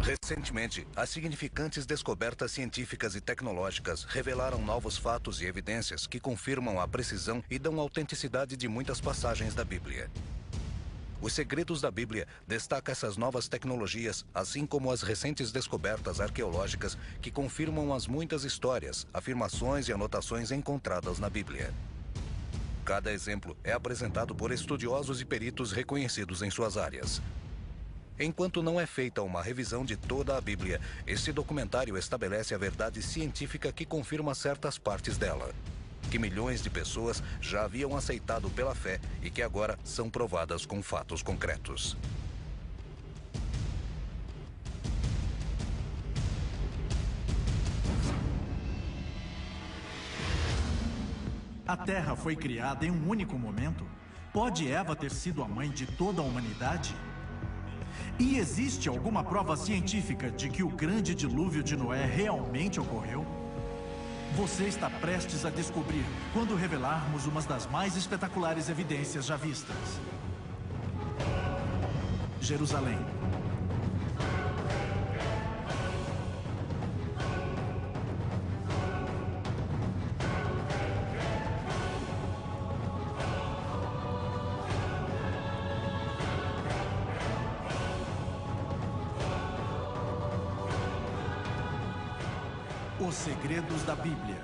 Recentemente, as significantes descobertas científicas e tecnológicas revelaram novos fatos e evidências que confirmam a precisão e dão autenticidade de muitas passagens da Bíblia. Os Segredos da Bíblia destaca essas novas tecnologias, assim como as recentes descobertas arqueológicas que confirmam as muitas histórias, afirmações e anotações encontradas na Bíblia. Cada exemplo é apresentado por estudiosos e peritos reconhecidos em suas áreas. Enquanto não é feita uma revisão de toda a Bíblia, este documentário estabelece a verdade científica que confirma certas partes dela, que milhões de pessoas já haviam aceitado pela fé e que agora são provadas com fatos concretos. A Terra foi criada em um único momento? Pode Eva ter sido a mãe de toda a humanidade? E existe alguma prova científica de que o grande dilúvio de Noé realmente ocorreu? Você está prestes a descobrir quando revelarmos uma das mais espetaculares evidências já vistas. Jerusalém. Os Segredos da Bíblia.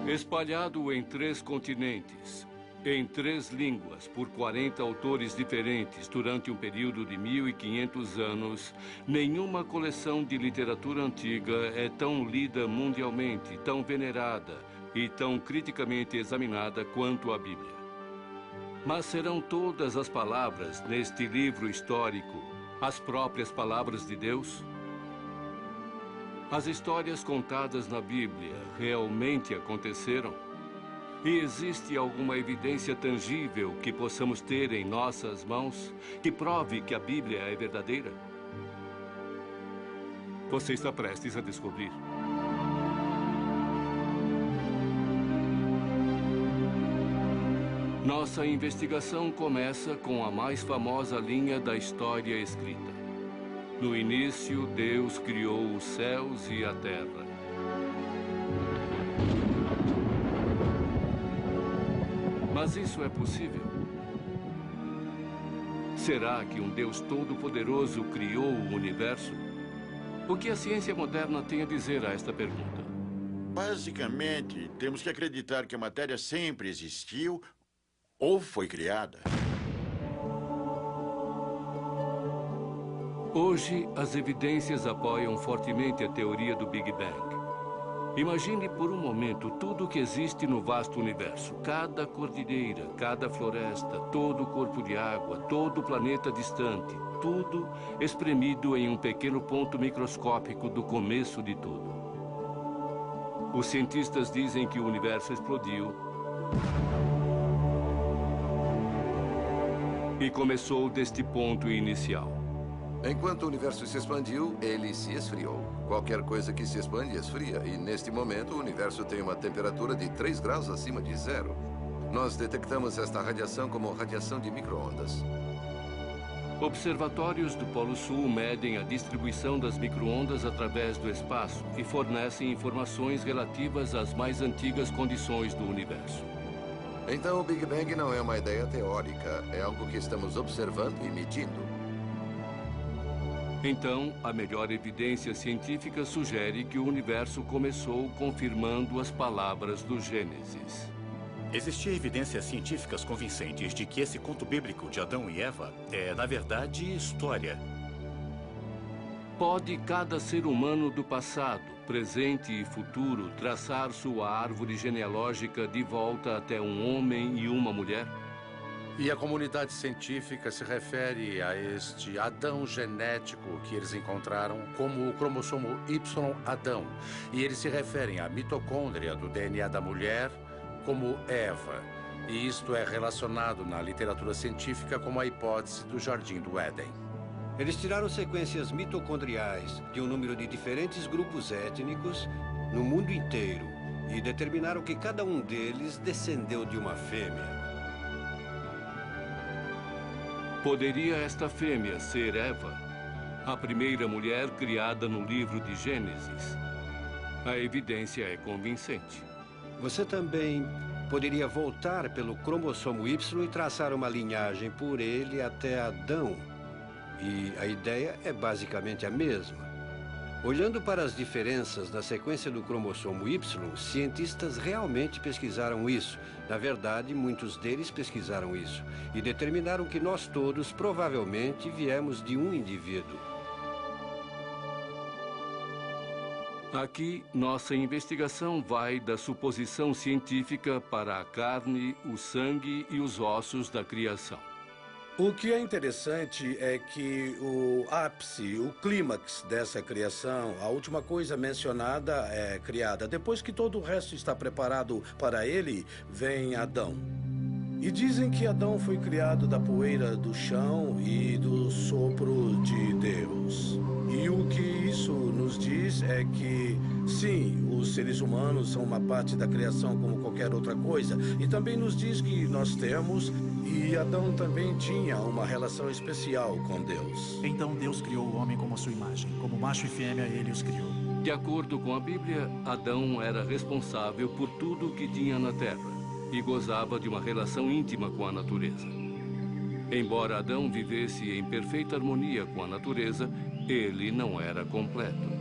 Espalhado em 3 continentes, em 3 línguas, por 40 autores diferentes durante um período de 1.500 anos, nenhuma coleção de literatura antiga é tão lida mundialmente, tão venerada e tão criticamente examinada quanto a Bíblia. Mas serão todas as palavras neste livro histórico as próprias palavras de Deus? As histórias contadas na Bíblia realmente aconteceram? E existe alguma evidência tangível que possamos ter em nossas mãos que prove que a Bíblia é verdadeira? Você está prestes a descobrir. Nossa investigação começa com a mais famosa linha da história escrita. No início, Deus criou os céus e a terra. Mas isso é possível? Será que um Deus todo-poderoso criou o universo? O que a ciência moderna tem a dizer a esta pergunta? Basicamente, temos que acreditar que a matéria sempre existiu ou foi criada. Hoje, as evidências apoiam fortemente a teoria do Big Bang. Imagine por um momento tudo o que existe no vasto universo. Cada cordilheira, cada floresta, todo o corpo de água, todo o planeta distante. Tudo espremido em um pequeno ponto microscópico do começo de tudo. Os cientistas dizem que o universo explodiu e começou deste ponto inicial. Enquanto o universo se expandiu, ele se esfriou. Qualquer coisa que se expande esfria, e neste momento o universo tem uma temperatura de 3 graus acima de zero. Nós detectamos esta radiação como radiação de micro-ondas. Observatórios do Polo Sul medem a distribuição das micro-ondas através do espaço e fornecem informações relativas às mais antigas condições do universo. Então o Big Bang não é uma ideia teórica, é algo que estamos observando e medindo. Então, a melhor evidência científica sugere que o universo começou confirmando as palavras do Gênesis. Existia evidências científicas convincentes de que esse conto bíblico de Adão e Eva é, na verdade, história. Pode cada ser humano do passado, presente e futuro traçar sua árvore genealógica de volta até um homem e uma mulher? E a comunidade científica se refere a este Adão genético que eles encontraram como o cromossomo Y Adão. E eles se referem à mitocôndria do DNA da mulher como Eva. E isto é relacionado na literatura científica como a hipótese do Jardim do Éden. Eles tiraram sequências mitocondriais de um número de diferentes grupos étnicos no mundo inteiro e determinaram que cada um deles descendeu de uma fêmea. Poderia esta fêmea ser Eva, a primeira mulher criada no livro de Gênesis? A evidência é convincente. Você também poderia voltar pelo cromossomo Y e traçar uma linhagem por ele até Adão. E a ideia é basicamente a mesma. Olhando para as diferenças na sequência do cromossomo Y, cientistas realmente pesquisaram isso. Na verdade, muitos deles pesquisaram isso e determinaram que nós todos provavelmente viemos de um indivíduo. Aqui, nossa investigação vai da suposição científica para a carne, o sangue e os ossos da criação. O que é interessante é que o ápice, o clímax dessa criação, a última coisa mencionada é criada. Depois que todo o resto está preparado para ele, vem Adão. E dizem que Adão foi criado da poeira do chão e do sopro de Deus. E o que isso nos diz é que, sim, os seres humanos são uma parte da criação como qualquer outra coisa. E também nos diz que nós temos, e Adão também tinha uma relação especial com Deus. Então Deus criou o homem como a sua imagem. Como macho e fêmea, ele os criou. De acordo com a Bíblia, Adão era responsável por tudo o que tinha na terra e gozava de uma relação íntima com a natureza. Embora Adão vivesse em perfeita harmonia com a natureza, ele não era completo.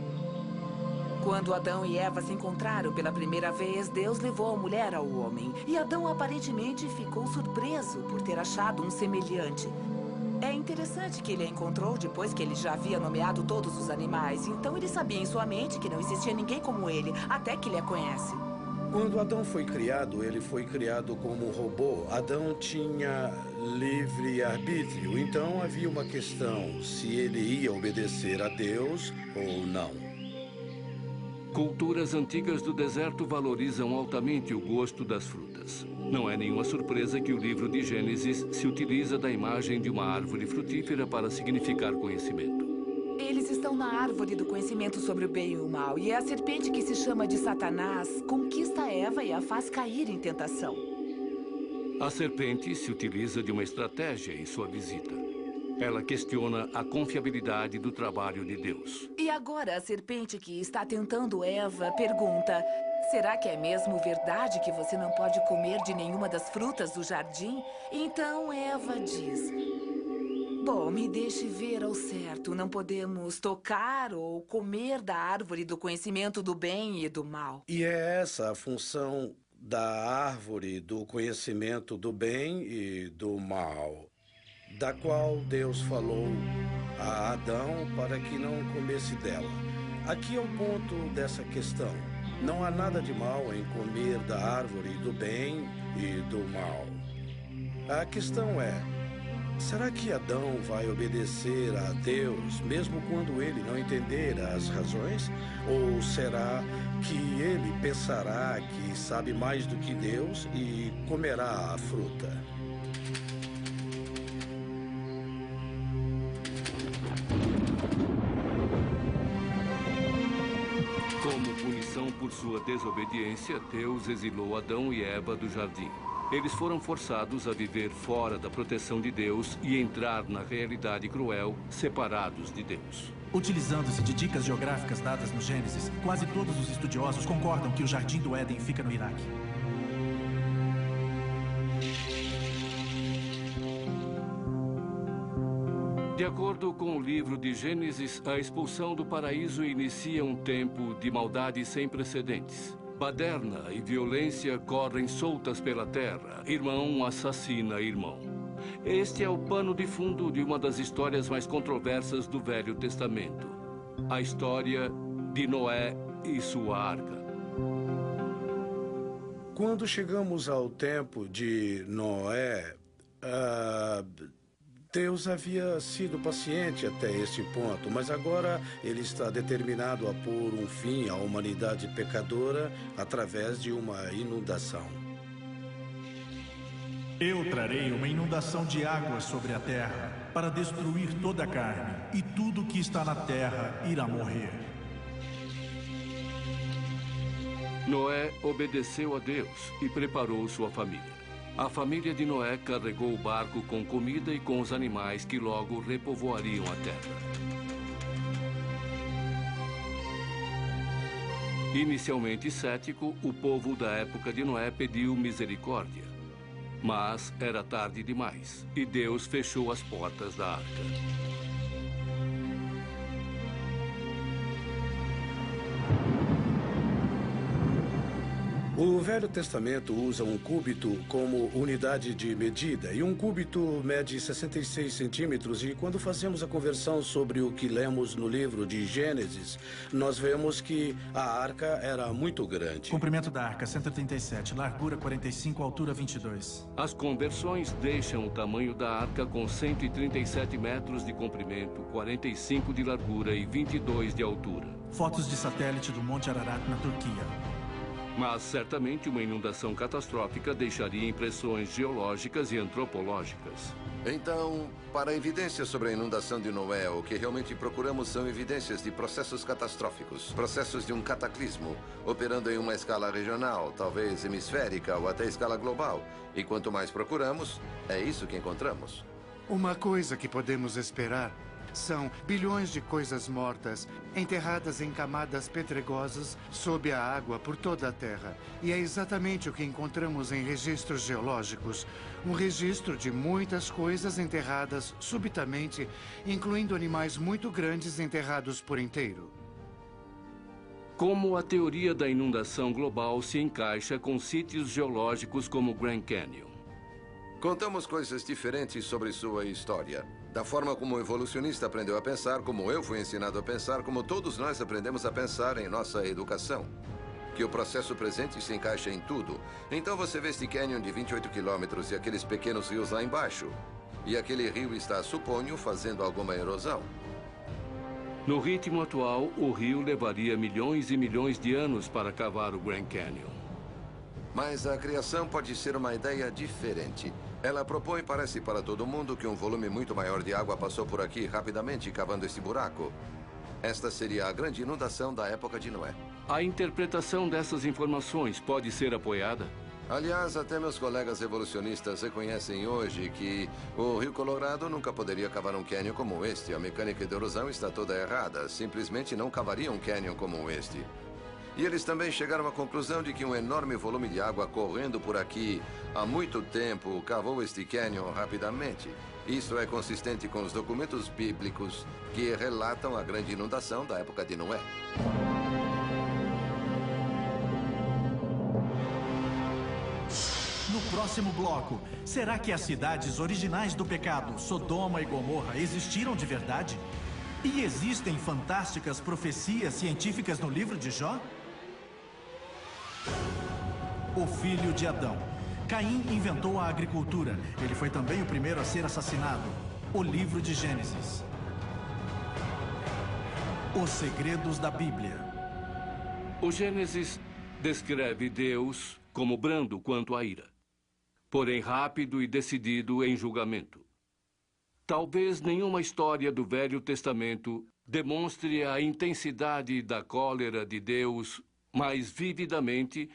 Quando Adão e Eva se encontraram pela primeira vez, Deus levou a mulher ao homem. E Adão aparentemente ficou surpreso por ter achado um semelhante. É interessante que ele a encontrou depois que ele já havia nomeado todos os animais. Então ele sabia em sua mente que não existia ninguém como ele, até que ele a conhece. Quando Adão foi criado, ele foi criado como um robô. Adão tinha livre-arbítrio, então havia uma questão se ele ia obedecer a Deus ou não. Culturas antigas do deserto valorizam altamente o gosto das frutas. Não é nenhuma surpresa que o livro de Gênesis se utiliza da imagem de uma árvore frutífera para significar conhecimento. Eles estão na árvore do conhecimento sobre o bem e o mal, e a serpente que se chama de Satanás conquista Eva e a faz cair em tentação. A serpente se utiliza de uma estratégia em sua visita. Ela questiona a confiabilidade do trabalho de Deus. E agora a serpente que está tentando Eva pergunta: será que é mesmo verdade que você não pode comer de nenhuma das frutas do jardim? Então Eva diz: bom, me deixe ver ao certo. Não podemos tocar ou comer da árvore do conhecimento do bem e do mal. E é essa a função da árvore do conhecimento do bem e do mal, da qual Deus falou a Adão para que não comesse dela. Aqui é o ponto dessa questão. Não há nada de mal em comer da árvore do bem e do mal. A questão é: será que Adão vai obedecer a Deus, mesmo quando ele não entender as razões? Ou será que ele pensará que sabe mais do que Deus e comerá a fruta? Como punição por sua desobediência, Deus exilou Adão e Eva do jardim. Eles foram forçados a viver fora da proteção de Deus e entrar na realidade cruel, separados de Deus. Utilizando-se de dicas geográficas dadas no Gênesis, quase todos os estudiosos concordam que o Jardim do Éden fica no Iraque. De acordo com o livro de Gênesis, a expulsão do paraíso inicia um tempo de maldade sem precedentes. Baderna e violência correm soltas pela terra. Irmão assassina irmão. Este é o pano de fundo de uma das histórias mais controversas do Velho Testamento. A história de Noé e sua arca. Quando chegamos ao tempo de Noé, Deus havia sido paciente até este ponto, mas agora ele está determinado a pôr um fim à humanidade pecadora através de uma inundação. Eu trarei uma inundação de águas sobre a terra para destruir toda a carne, e tudo que está na terra irá morrer. Noé obedeceu a Deus e preparou sua família. A família de Noé carregou o barco com comida e com os animais que logo repovoariam a terra. Inicialmente cético, o povo da época de Noé pediu misericórdia. Mas era tarde demais e Deus fechou as portas da arca. O Velho Testamento usa um cúbito como unidade de medida, e um cúbito mede 66 centímetros, e quando fazemos a conversão sobre o que lemos no livro de Gênesis, nós vemos que a arca era muito grande. Comprimento da arca, 137, largura 45, altura 22. As conversões deixam o tamanho da arca com 137 metros de comprimento, 45 de largura e 22 de altura. Fotos de satélite do Monte Ararat, na Turquia. Mas certamente uma inundação catastrófica deixaria impressões geológicas e antropológicas. Então, para evidências sobre a inundação de Noé, o que realmente procuramos são evidências de processos catastróficos, processos de um cataclismo, operando em uma escala regional, talvez hemisférica ou até escala global. E quanto mais procuramos, é isso que encontramos. Uma coisa que podemos esperar são bilhões de coisas mortas, enterradas em camadas pedregosas sob a água por toda a Terra. E é exatamente o que encontramos em registros geológicos. Um registro de muitas coisas enterradas subitamente, incluindo animais muito grandes enterrados por inteiro. Como a teoria da inundação global se encaixa com sítios geológicos como o Grand Canyon? Contamos coisas diferentes sobre sua história. Da forma como o evolucionista aprendeu a pensar, como eu fui ensinado a pensar, como todos nós aprendemos a pensar em nossa educação. Que o processo presente se encaixa em tudo. Então você vê este canyon de 28 quilômetros e aqueles pequenos rios lá embaixo. E aquele rio está, suponho, fazendo alguma erosão. No ritmo atual, o rio levaria milhões e milhões de anos para cavar o Grand Canyon. Mas a criação pode ser uma ideia diferente. Ela propõe, parece para todo mundo, que um volume muito maior de água passou por aqui rapidamente, cavando este buraco. Esta seria a grande inundação da época de Noé. A interpretação dessas informações pode ser apoiada? Aliás, até meus colegas evolucionistas reconhecem hoje que o Rio Colorado nunca poderia cavar um cânion como este. A mecânica de erosão está toda errada. Simplesmente não cavaria um cânion como este. E eles também chegaram à conclusão de que um enorme volume de água correndo por aqui há muito tempo cavou este cânion rapidamente. Isso é consistente com os documentos bíblicos que relatam a grande inundação da época de Noé. No próximo bloco, será que as cidades originais do pecado, Sodoma e Gomorra, existiram de verdade? E existem fantásticas profecias científicas no livro de Jó? O filho de Adão. Caim inventou a agricultura. Ele foi também o primeiro a ser assassinado. O livro de Gênesis. Os segredos da Bíblia. O Gênesis descreve Deus como brando quanto à ira, porém rápido e decidido em julgamento. Talvez nenhuma história do Velho Testamento demonstre a intensidade da cólera de Deus mais vividamente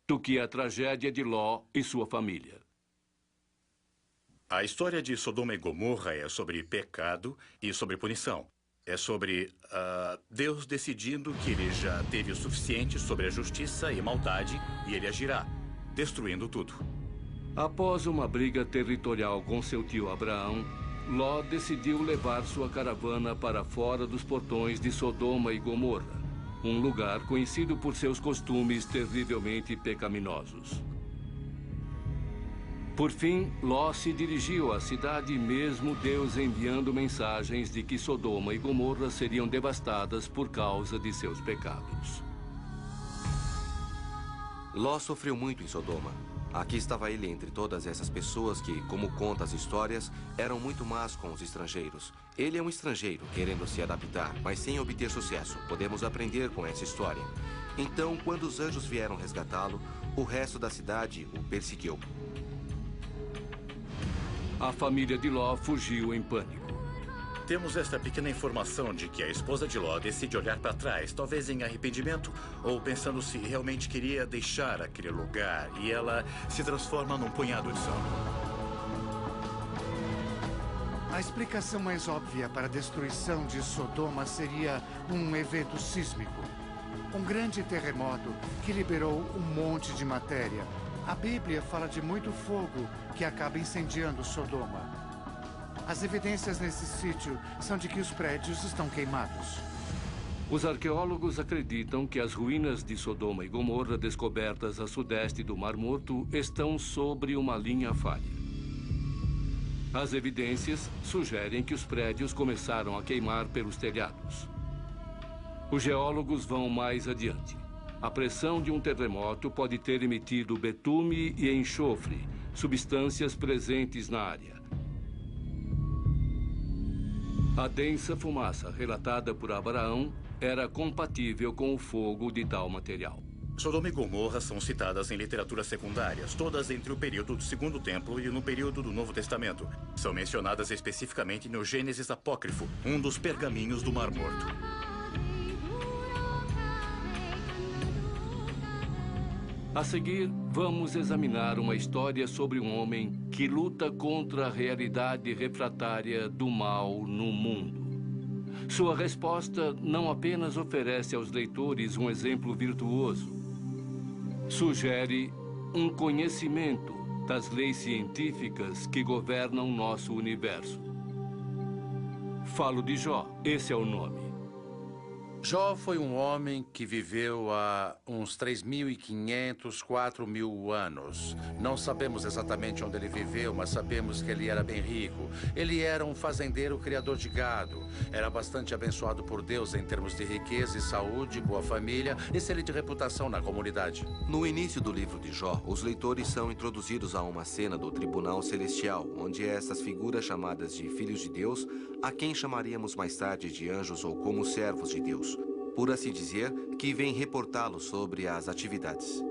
do que a tragédia de Ló e sua família. A história de Sodoma e Gomorra é sobre pecado e sobre punição. É sobre Deus decidindo que ele já teve o suficiente sobre a justiça e maldade e ele agirá, destruindo tudo. Após uma briga territorial com seu tio Abraão, Ló decidiu levar sua caravana para fora dos portões de Sodoma e Gomorra, um lugar conhecido por seus costumes terrivelmente pecaminosos. Por fim, Ló se dirigiu à cidade, mesmo Deus enviando mensagens de que Sodoma e Gomorra seriam devastadas por causa de seus pecados. Ló sofreu muito em Sodoma. Aqui estava ele entre todas essas pessoas que, como conta as histórias, eram muito más com os estrangeiros. Ele é um estrangeiro querendo se adaptar, mas sem obter sucesso. Podemos aprender com essa história. Então, quando os anjos vieram resgatá-lo, o resto da cidade o perseguiu. A família de Ló fugiu em pânico. Temos esta pequena informação de que a esposa de Ló decide olhar para trás, talvez em arrependimento ou pensando se realmente queria deixar aquele lugar, e ela se transforma num punhado de sal. A explicação mais óbvia para a destruição de Sodoma seria um evento sísmico. Um grande terremoto que liberou um monte de matéria. A Bíblia fala de muito fogo que acaba incendiando Sodoma. As evidências nesse sítio são de que os prédios estão queimados. Os arqueólogos acreditam que as ruínas de Sodoma e Gomorra descobertas a sudeste do Mar Morto estão sobre uma linha falha. As evidências sugerem que os prédios começaram a queimar pelos telhados. Os geólogos vão mais adiante. A pressão de um terremoto pode ter emitido betume e enxofre, substâncias presentes na área. A densa fumaça relatada por Abraão era compatível com o fogo de tal material. Sodoma e Gomorra são citadas em literaturas secundárias, todas entre o período do Segundo Templo e no período do Novo Testamento. São mencionadas especificamente no Gênesis Apócrifo, um dos pergaminhos do Mar Morto. A seguir, vamos examinar uma história sobre um homem que luta contra a realidade refratária do mal no mundo. Sua resposta não apenas oferece aos leitores um exemplo virtuoso, sugere um conhecimento das leis científicas que governam nosso universo. Falo de Jó, esse é o nome. Jó foi um homem que viveu há uns 3.500, 4.000 anos. Não sabemos exatamente onde ele viveu, mas sabemos que ele era bem rico. Ele era um fazendeiro criador de gado. Era bastante abençoado por Deus em termos de riqueza e saúde, boa família, excelente reputação na comunidade. No início do livro de Jó, os leitores são introduzidos a uma cena do tribunal celestial, onde essas figuras chamadas de filhos de Deus, a quem chamaríamos mais tarde de anjos ou como servos de Deus, por assim dizer, que vêm reportá-los sobre as atividades.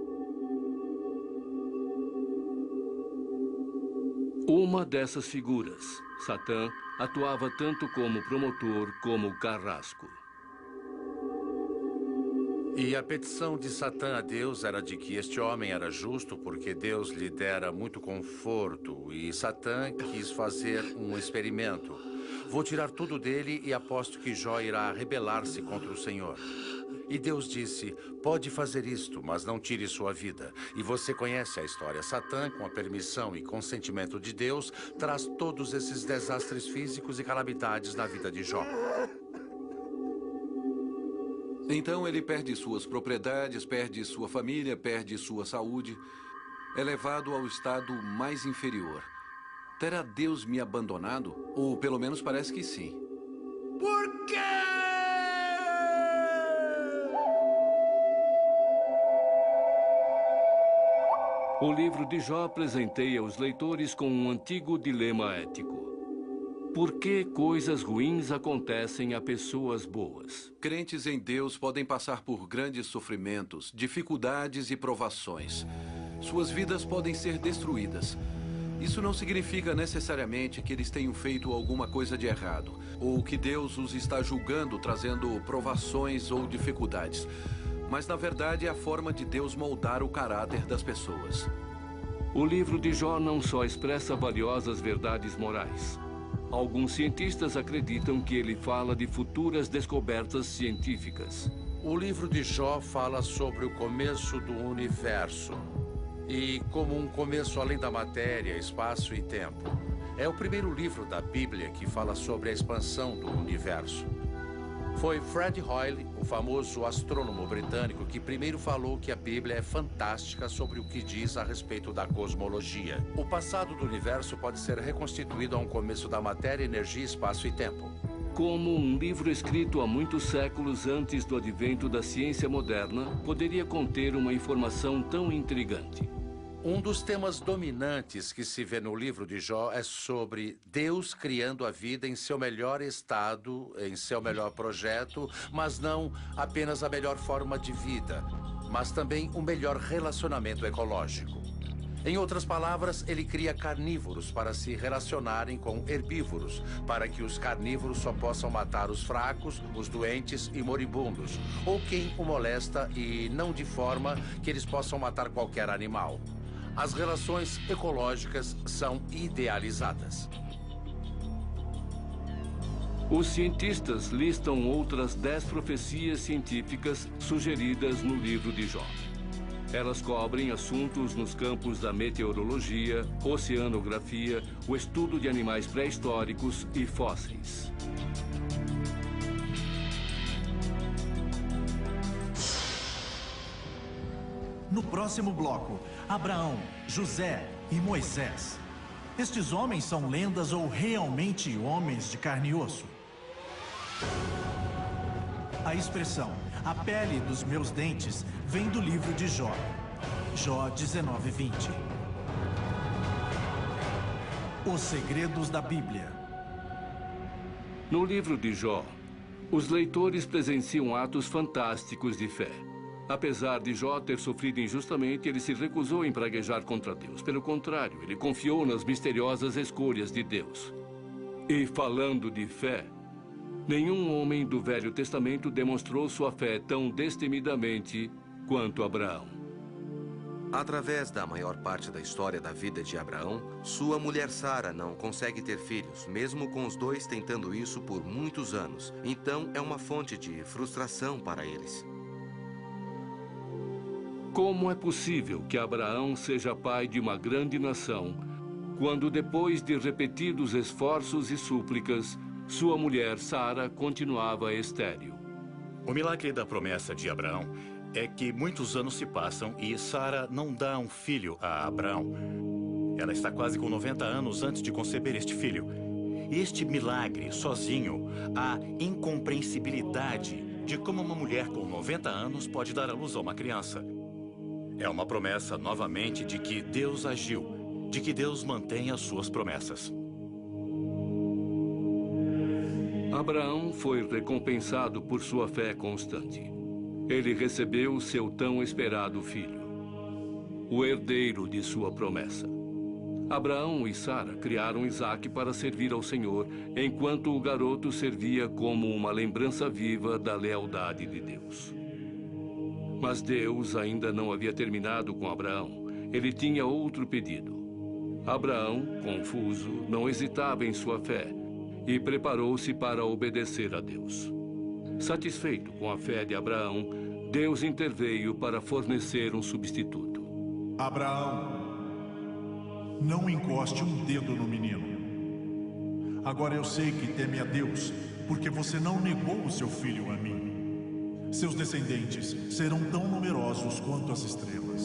Uma dessas figuras, Satã, atuava tanto como promotor como carrasco. E a petição de Satã a Deus era de que este homem era justo porque Deus lhe dera muito conforto. E Satã quis fazer um experimento. Vou tirar tudo dele e aposto que Jó irá rebelar-se contra o Senhor. E Deus disse, pode fazer isto, mas não tire sua vida. E você conhece a história. Satã, com a permissão e consentimento de Deus, traz todos esses desastres físicos e calamidades na vida de Jó. Então ele perde suas propriedades, perde sua família, perde sua saúde. É levado ao estado mais inferior. Terá Deus me abandonado? Ou pelo menos parece que sim. Por quê? O livro de Jó presenteia os leitores com um antigo dilema ético. Por que coisas ruins acontecem a pessoas boas? Crentes em Deus podem passar por grandes sofrimentos, dificuldades e provações. Suas vidas podem ser destruídas. Isso não significa necessariamente que eles tenham feito alguma coisa de errado, ou que Deus os está julgando, trazendo provações ou dificuldades. Mas, na verdade, é a forma de Deus moldar o caráter das pessoas. O livro de Jó não só expressa valiosas verdades morais. Alguns cientistas acreditam que ele fala de futuras descobertas científicas. O livro de Jó fala sobre o começo do universo. E como um começo além da matéria, espaço e tempo. É o primeiro livro da Bíblia que fala sobre a expansão do universo. Foi Fred Hoyle, o famoso astrônomo britânico, que primeiro falou que a Bíblia é fantástica sobre o que diz a respeito da cosmologia. O passado do universo pode ser reconstituído a um começo da matéria, energia, espaço e tempo. Como um livro escrito há muitos séculos antes do advento da ciência moderna, poderia conter uma informação tão intrigante. Um dos temas dominantes que se vê no livro de Jó é sobre Deus criando a vida em seu melhor estado, em seu melhor projeto, mas não apenas a melhor forma de vida, mas também o melhor relacionamento ecológico. Em outras palavras, ele cria carnívoros para se relacionarem com herbívoros, para que os carnívoros só possam matar os fracos, os doentes e moribundos, ou quem o molesta, e não de forma que eles possam matar qualquer animal. As relações ecológicas são idealizadas. Os cientistas listam outras 10 profecias científicas sugeridas no livro de Jó. Elas cobrem assuntos nos campos da meteorologia, oceanografia, o estudo de animais pré-históricos e fósseis. No próximo bloco, Abraão, José e Moisés. Estes homens são lendas ou realmente homens de carne e osso? A expressão "a pele dos meus dentes" vem do livro de Jó. Jó 19:20. Os segredos da Bíblia. No livro de Jó, os leitores presenciam atos fantásticos de fé. Apesar de Jó ter sofrido injustamente, ele se recusou a praguejar contra Deus. Pelo contrário, ele confiou nas misteriosas escolhas de Deus. E falando de fé, nenhum homem do Velho Testamento demonstrou sua fé tão destemidamente quanto Abraão. Através da maior parte da história da vida de Abraão, sua mulher Sara não consegue ter filhos, mesmo com os dois tentando isso por muitos anos. Então, é uma fonte de frustração para eles. Como é possível que Abraão seja pai de uma grande nação, quando depois de repetidos esforços e súplicas, sua mulher Sara continuava estéril? O milagre da promessa de Abraão é que muitos anos se passam e Sara não dá um filho a Abraão. Ela está quase com 90 anos antes de conceber este filho. E este milagre, sozinho, a incompreensibilidade de como uma mulher com 90 anos pode dar à luz a uma criança. É uma promessa, novamente, de que Deus agiu, de que Deus mantém as suas promessas. Abraão foi recompensado por sua fé constante. Ele recebeu seu tão esperado filho, o herdeiro de sua promessa. Abraão e Sara criaram Isaque para servir ao Senhor, enquanto o garoto servia como uma lembrança viva da lealdade de Deus. Mas Deus ainda não havia terminado com Abraão. Ele tinha outro pedido. Abraão, confuso, não hesitava em sua fé e preparou-se para obedecer a Deus. Satisfeito com a fé de Abraão, Deus interveio para fornecer um substituto. Abraão, não encoste um dedo no menino. Agora eu sei que teme a Deus, porque você não negou o seu filho a mim. Seus descendentes serão tão numerosos quanto as estrelas.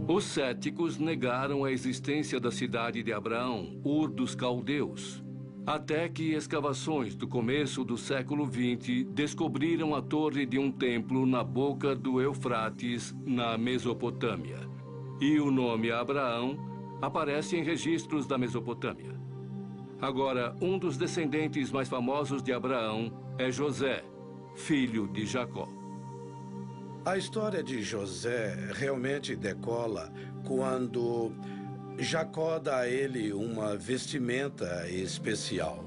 Os céticos negaram a existência da cidade de Abraão, Ur dos Caldeus, até que escavações do começo do século XX descobriram a torre de um templo na boca do Eufrates, na Mesopotâmia. E o nome Abraão aparece em registros da Mesopotâmia. Agora, um dos descendentes mais famosos de Abraão é José, filho de Jacó. A história de José realmente decola quando Jacó dá a ele uma vestimenta especial.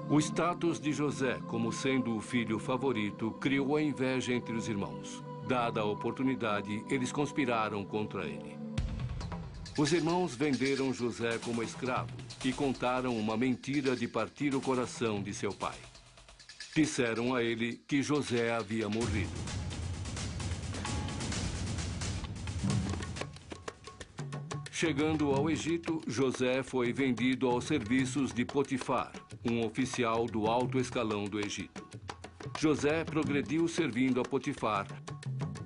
O status de José como sendo o filho favorito criou a inveja entre os irmãos. Dada a oportunidade, eles conspiraram contra ele. Os irmãos venderam José como escravo e contaram uma mentira de partir o coração de seu pai. Disseram a ele que José havia morrido. Chegando ao Egito, José foi vendido aos serviços de Potifar, um oficial do alto escalão do Egito. José progrediu servindo a Potifar,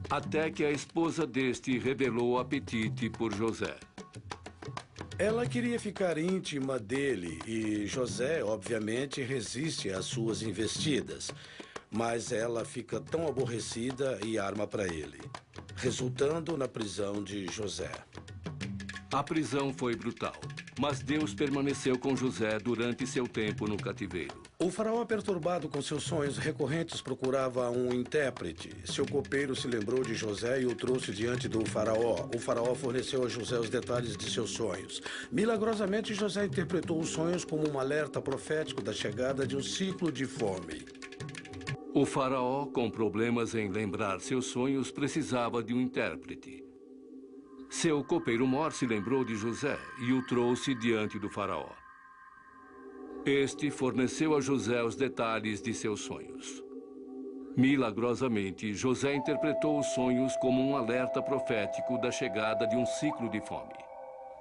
até que a esposa deste revelou apetite por José. Ela queria ficar íntima dele e José, obviamente, resiste às suas investidas. Mas ela fica tão aborrecida e arma para ele, resultando na prisão de José. A prisão foi brutal. mas Deus permaneceu com José durante seu tempo no cativeiro. O faraó, perturbado com seus sonhos recorrentes, procurava um intérprete. Seu copeiro se lembrou de José e o trouxe diante do faraó. O faraó forneceu a José os detalhes de seus sonhos. Milagrosamente, José interpretou os sonhos como um alerta profético da chegada de um ciclo de fome. O faraó, com problemas em lembrar seus sonhos, precisava de um intérprete. Seu copeiro Mor se lembrou de José e o trouxe diante do faraó. Este forneceu a José os detalhes de seus sonhos. Milagrosamente, José interpretou os sonhos como um alerta profético da chegada de um ciclo de fome.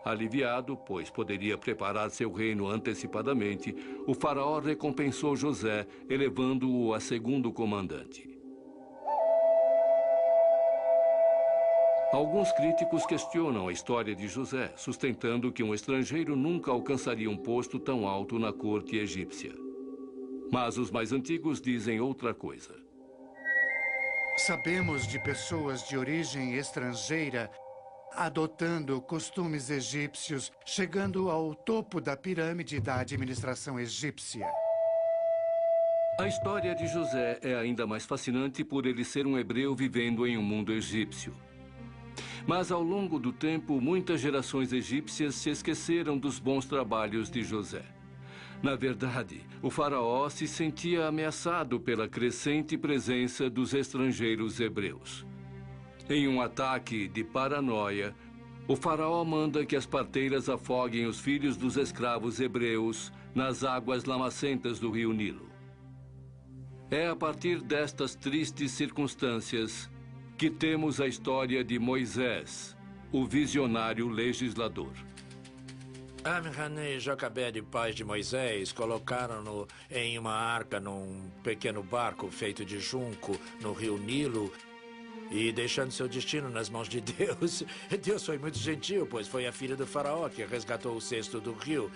Aliviado, pois poderia preparar seu reino antecipadamente, o faraó recompensou José, elevando-o a segundo comandante. Alguns críticos questionam a história de José, sustentando que um estrangeiro nunca alcançaria um posto tão alto na corte egípcia. Mas os mais antigos dizem outra coisa. Sabemos de pessoas de origem estrangeira adotando costumes egípcios, chegando ao topo da pirâmide da administração egípcia. A história de José é ainda mais fascinante por ele ser um hebreu vivendo em um mundo egípcio. Mas ao longo do tempo, muitas gerações egípcias se esqueceram dos bons trabalhos de José. Na verdade, o faraó se sentia ameaçado pela crescente presença dos estrangeiros hebreus. Em um ataque de paranoia, o faraó manda que as parteiras afoguem os filhos dos escravos hebreus nas águas lamacentas do rio Nilo. É a partir destas tristes circunstâncias que temos a história de Moisés, o visionário legislador. Amram e Joquebede, pais de Moisés, colocaram-no em uma arca num pequeno barco feito de junco no rio Nilo e deixando seu destino nas mãos de Deus. Deus foi muito gentil, pois foi a filha do faraó que resgatou o cesto do rio.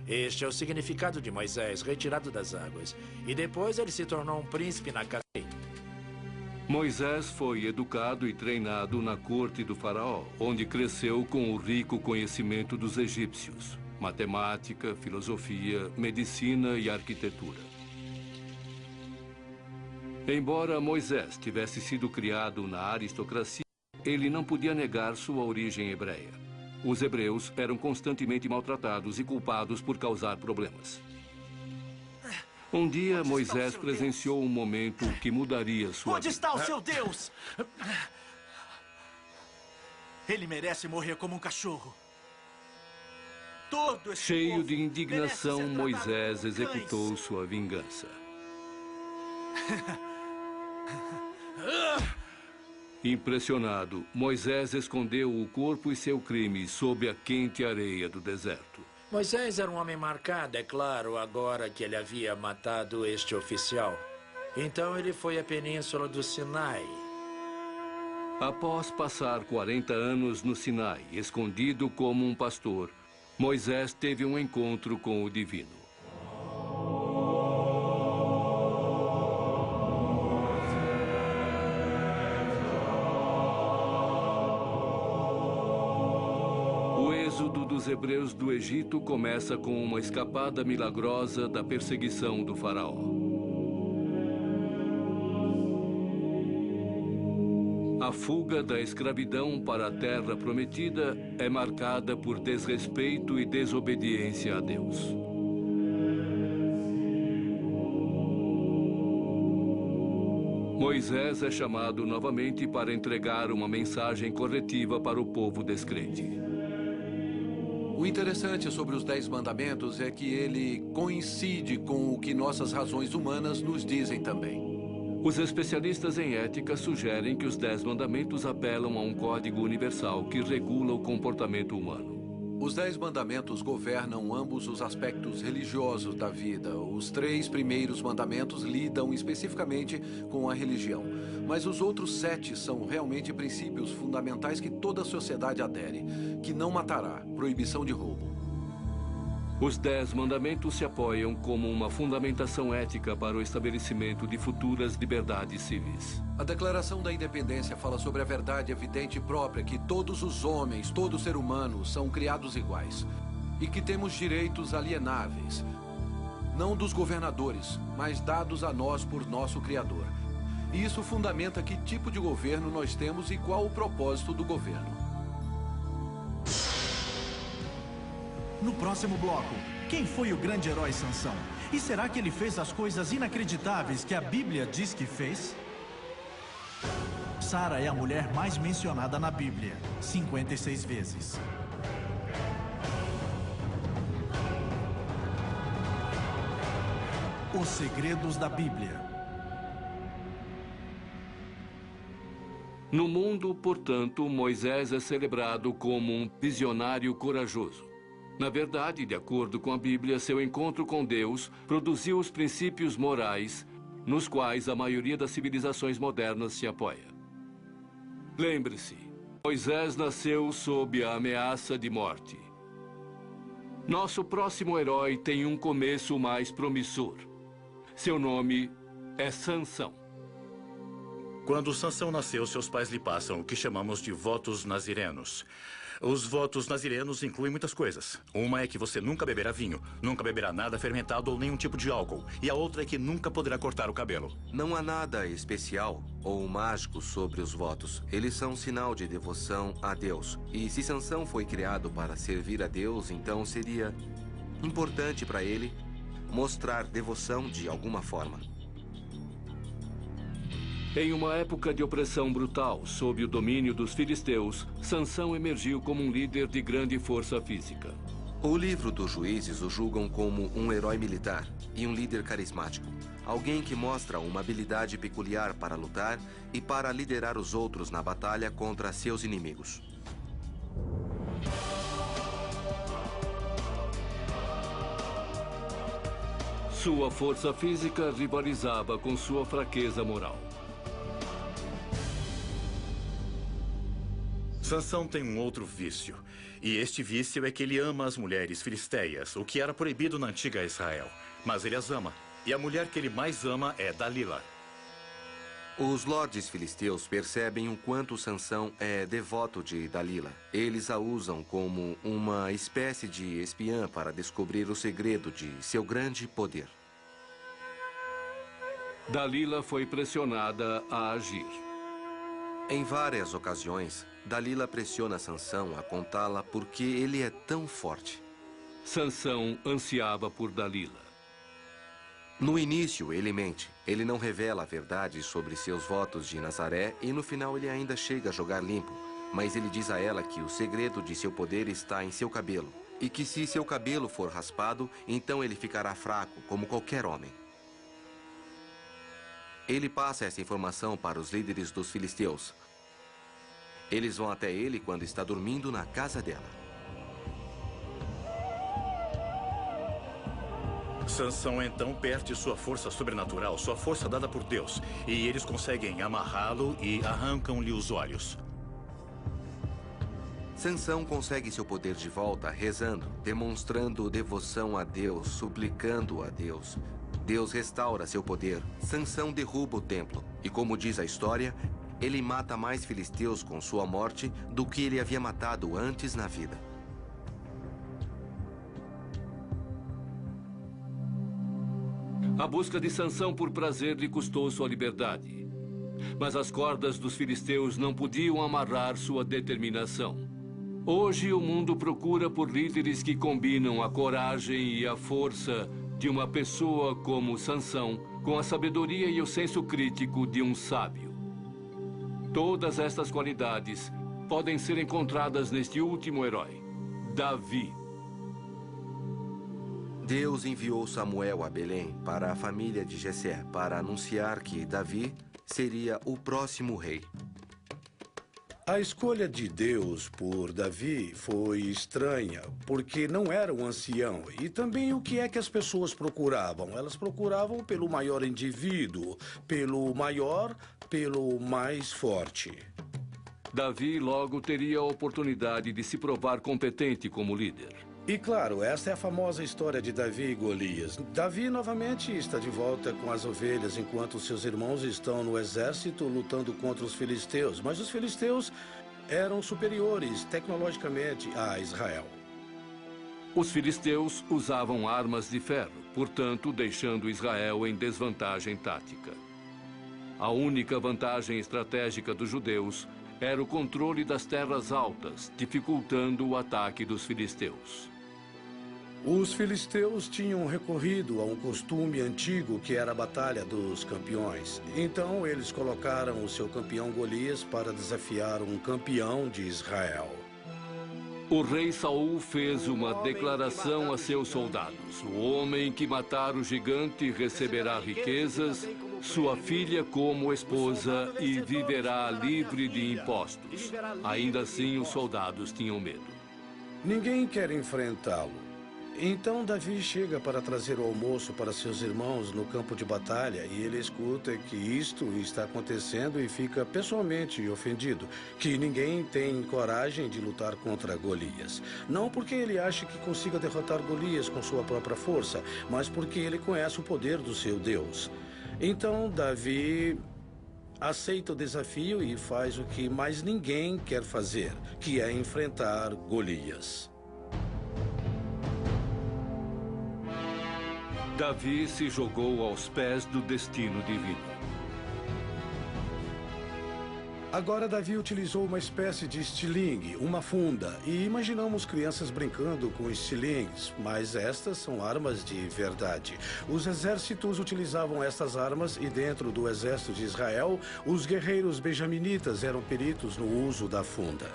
Este é o significado de Moisés, retirado das águas. E depois ele se tornou um príncipe na cadeia. Moisés foi educado e treinado na corte do faraó, onde cresceu com o rico conhecimento dos egípcios, matemática, filosofia, medicina e arquitetura. Embora Moisés tivesse sido criado na aristocracia, ele não podia negar sua origem hebreia. Os hebreus eram constantemente maltratados e culpados por causar problemas. Um dia, Moisés presenciou um momento que mudaria sua vida. Onde está o seu Deus? Ele merece morrer como um cachorro. Todo esse Cheio povo de indignação, merece ser Moisés tratado como executou cães. sua vingança. Impressionado, Moisés escondeu o corpo e seu crime sob a quente areia do deserto. Moisés era um homem marcado, é claro, agora que ele havia matado este oficial. Então ele foi à península do Sinai. Após passar 40 anos no Sinai, escondido como um pastor, Moisés teve um encontro com o divino. O êxodo dos hebreus do Egito começa com uma escapada milagrosa da perseguição do faraó. A fuga da escravidão para a terra prometida é marcada por desrespeito e desobediência a Deus. Moisés é chamado novamente para entregar uma mensagem corretiva para o povo descrente. O interessante sobre os 10 mandamentos é que ele coincide com o que nossas razões humanas nos dizem também. Os especialistas em ética sugerem que os 10 mandamentos apelam a um código universal que regula o comportamento humano. Os 10 mandamentos governam ambos os aspectos religiosos da vida. Os 3 primeiros mandamentos lidam especificamente com a religião. Mas os outros 7 são realmente princípios fundamentais que toda a sociedade adere. Que não matará, proibição de roubo. Os 10 mandamentos se apoiam como uma fundamentação ética para o estabelecimento de futuras liberdades civis. A Declaração da Independência fala sobre a verdade evidente e própria que todos os homens, todo ser humano, são criados iguais. e que temos direitos alienáveis, não dos governadores, mas dados a nós por nosso Criador. E isso fundamenta que tipo de governo nós temos e qual o propósito do governo. No próximo bloco, quem foi o grande herói Sansão? E será que ele fez as coisas inacreditáveis que a Bíblia diz que fez? Sara é a mulher mais mencionada na Bíblia, 56 vezes. Os segredos da Bíblia. No mundo, portanto, Moisés é celebrado como um visionário corajoso. Na verdade, de acordo com a Bíblia, seu encontro com Deus produziu os princípios morais nos quais a maioria das civilizações modernas se apoia. Lembre-se, Moisés nasceu sob a ameaça de morte. Nosso próximo herói tem um começo mais promissor. Seu nome é Sansão. Quando Sansão nasceu, seus pais lhe passam o que chamamos de votos nazirenos. Os votos nazirenos incluem muitas coisas. Uma é que você nunca beberá vinho, nunca beberá nada fermentado ou nenhum tipo de álcool. E a outra é que nunca poderá cortar o cabelo. Não há nada especial ou mágico sobre os votos. Eles são um sinal de devoção a Deus. E se Sansão foi criado para servir a Deus, então seria importante para ele mostrar devoção de alguma forma. Em uma época de opressão brutal, sob o domínio dos filisteus, Sansão emergiu como um líder de grande força física. O livro dos Juízes o julgam como um herói militar e um líder carismático. Alguém que mostra uma habilidade peculiar para lutar e para liderar os outros na batalha contra seus inimigos. Sua força física rivalizava com sua fraqueza moral. Sansão tem um outro vício. E este vício é que ele ama as mulheres filisteias, o que era proibido na antiga Israel. Mas ele as ama. E a mulher que ele mais ama é Dalila. Os lordes filisteus percebem o quanto Sansão é devoto de Dalila. Eles a usam como uma espécie de espiã para descobrir o segredo de seu grande poder. Dalila foi pressionada a agir. Em várias ocasiões, Dalila pressiona Sansão a contá-la porque ele é tão forte. Sansão ansiava por Dalila. No início, ele mente. Ele não revela a verdade sobre seus votos de Nazaré e no final ele ainda chega a jogar limpo. Mas ele diz a ela que o segredo de seu poder está em seu cabelo. E que se seu cabelo for raspado, então ele ficará fraco, como qualquer homem. Ele passa essa informação para os líderes dos filisteus. Eles vão até ele quando está dormindo na casa dela. Sansão então perde sua força sobrenatural, sua força dada por Deus. E eles conseguem amarrá-lo e arrancam-lhe os olhos. Sansão consegue seu poder de volta rezando, demonstrando devoção a Deus, suplicando a Deus. Deus restaura seu poder. Sansão derruba o templo. E como diz a história, ele mata mais filisteus com sua morte do que ele havia matado antes na vida. A busca de Sansão por prazer lhe custou sua liberdade. Mas as cordas dos filisteus não podiam amarrar sua determinação. Hoje o mundo procura por líderes que combinam a coragem e a força de uma pessoa como Sansão com a sabedoria e o senso crítico de um sábio. Todas estas qualidades podem ser encontradas neste último herói, Davi. Deus enviou Samuel a Belém para a família de Jessé para anunciar que Davi seria o próximo rei. A escolha de Deus por Davi foi estranha, porque não era um ancião. E também o que é que as pessoas procuravam? Elas procuravam pelo maior indivíduo, pelo mais forte. Davi logo teria a oportunidade de se provar competente como líder. E claro, esta é a famosa história de Davi e Golias. Davi novamente está de volta com as ovelhas, enquanto seus irmãos estão no exército lutando contra os filisteus. Mas os filisteus eram superiores tecnologicamente a Israel. Os filisteus usavam armas de ferro, portanto, deixando Israel em desvantagem tática. A única vantagem estratégica dos judeus era o controle das terras altas, dificultando o ataque dos filisteus. Os filisteus tinham recorrido a um costume antigo que era a Batalha dos Campeões. Então, eles colocaram o seu campeão Golias para desafiar um campeão de Israel. O rei Saul fez uma declaração a seus soldados. O homem que matar o gigante receberá riquezas, sua filha como esposa e viverá livre de impostos. Ainda assim, os soldados tinham medo. Ninguém quer enfrentá-lo. Então Davi chega para trazer o almoço para seus irmãos no campo de batalha e ele escuta que isto está acontecendo e fica pessoalmente ofendido, que ninguém tem coragem de lutar contra Golias. Não porque ele acha que consiga derrotar Golias com sua própria força, mas porque ele conhece o poder do seu Deus. Então Davi aceita o desafio e faz o que mais ninguém quer fazer, que é enfrentar Golias. Davi se jogou aos pés do destino divino. Agora Davi utilizou uma espécie de estilingue, uma funda, e imaginamos crianças brincando com estilingues, mas estas são armas de verdade. Os exércitos utilizavam estas armas e dentro do exército de Israel, os guerreiros benjaminitas eram peritos no uso da funda.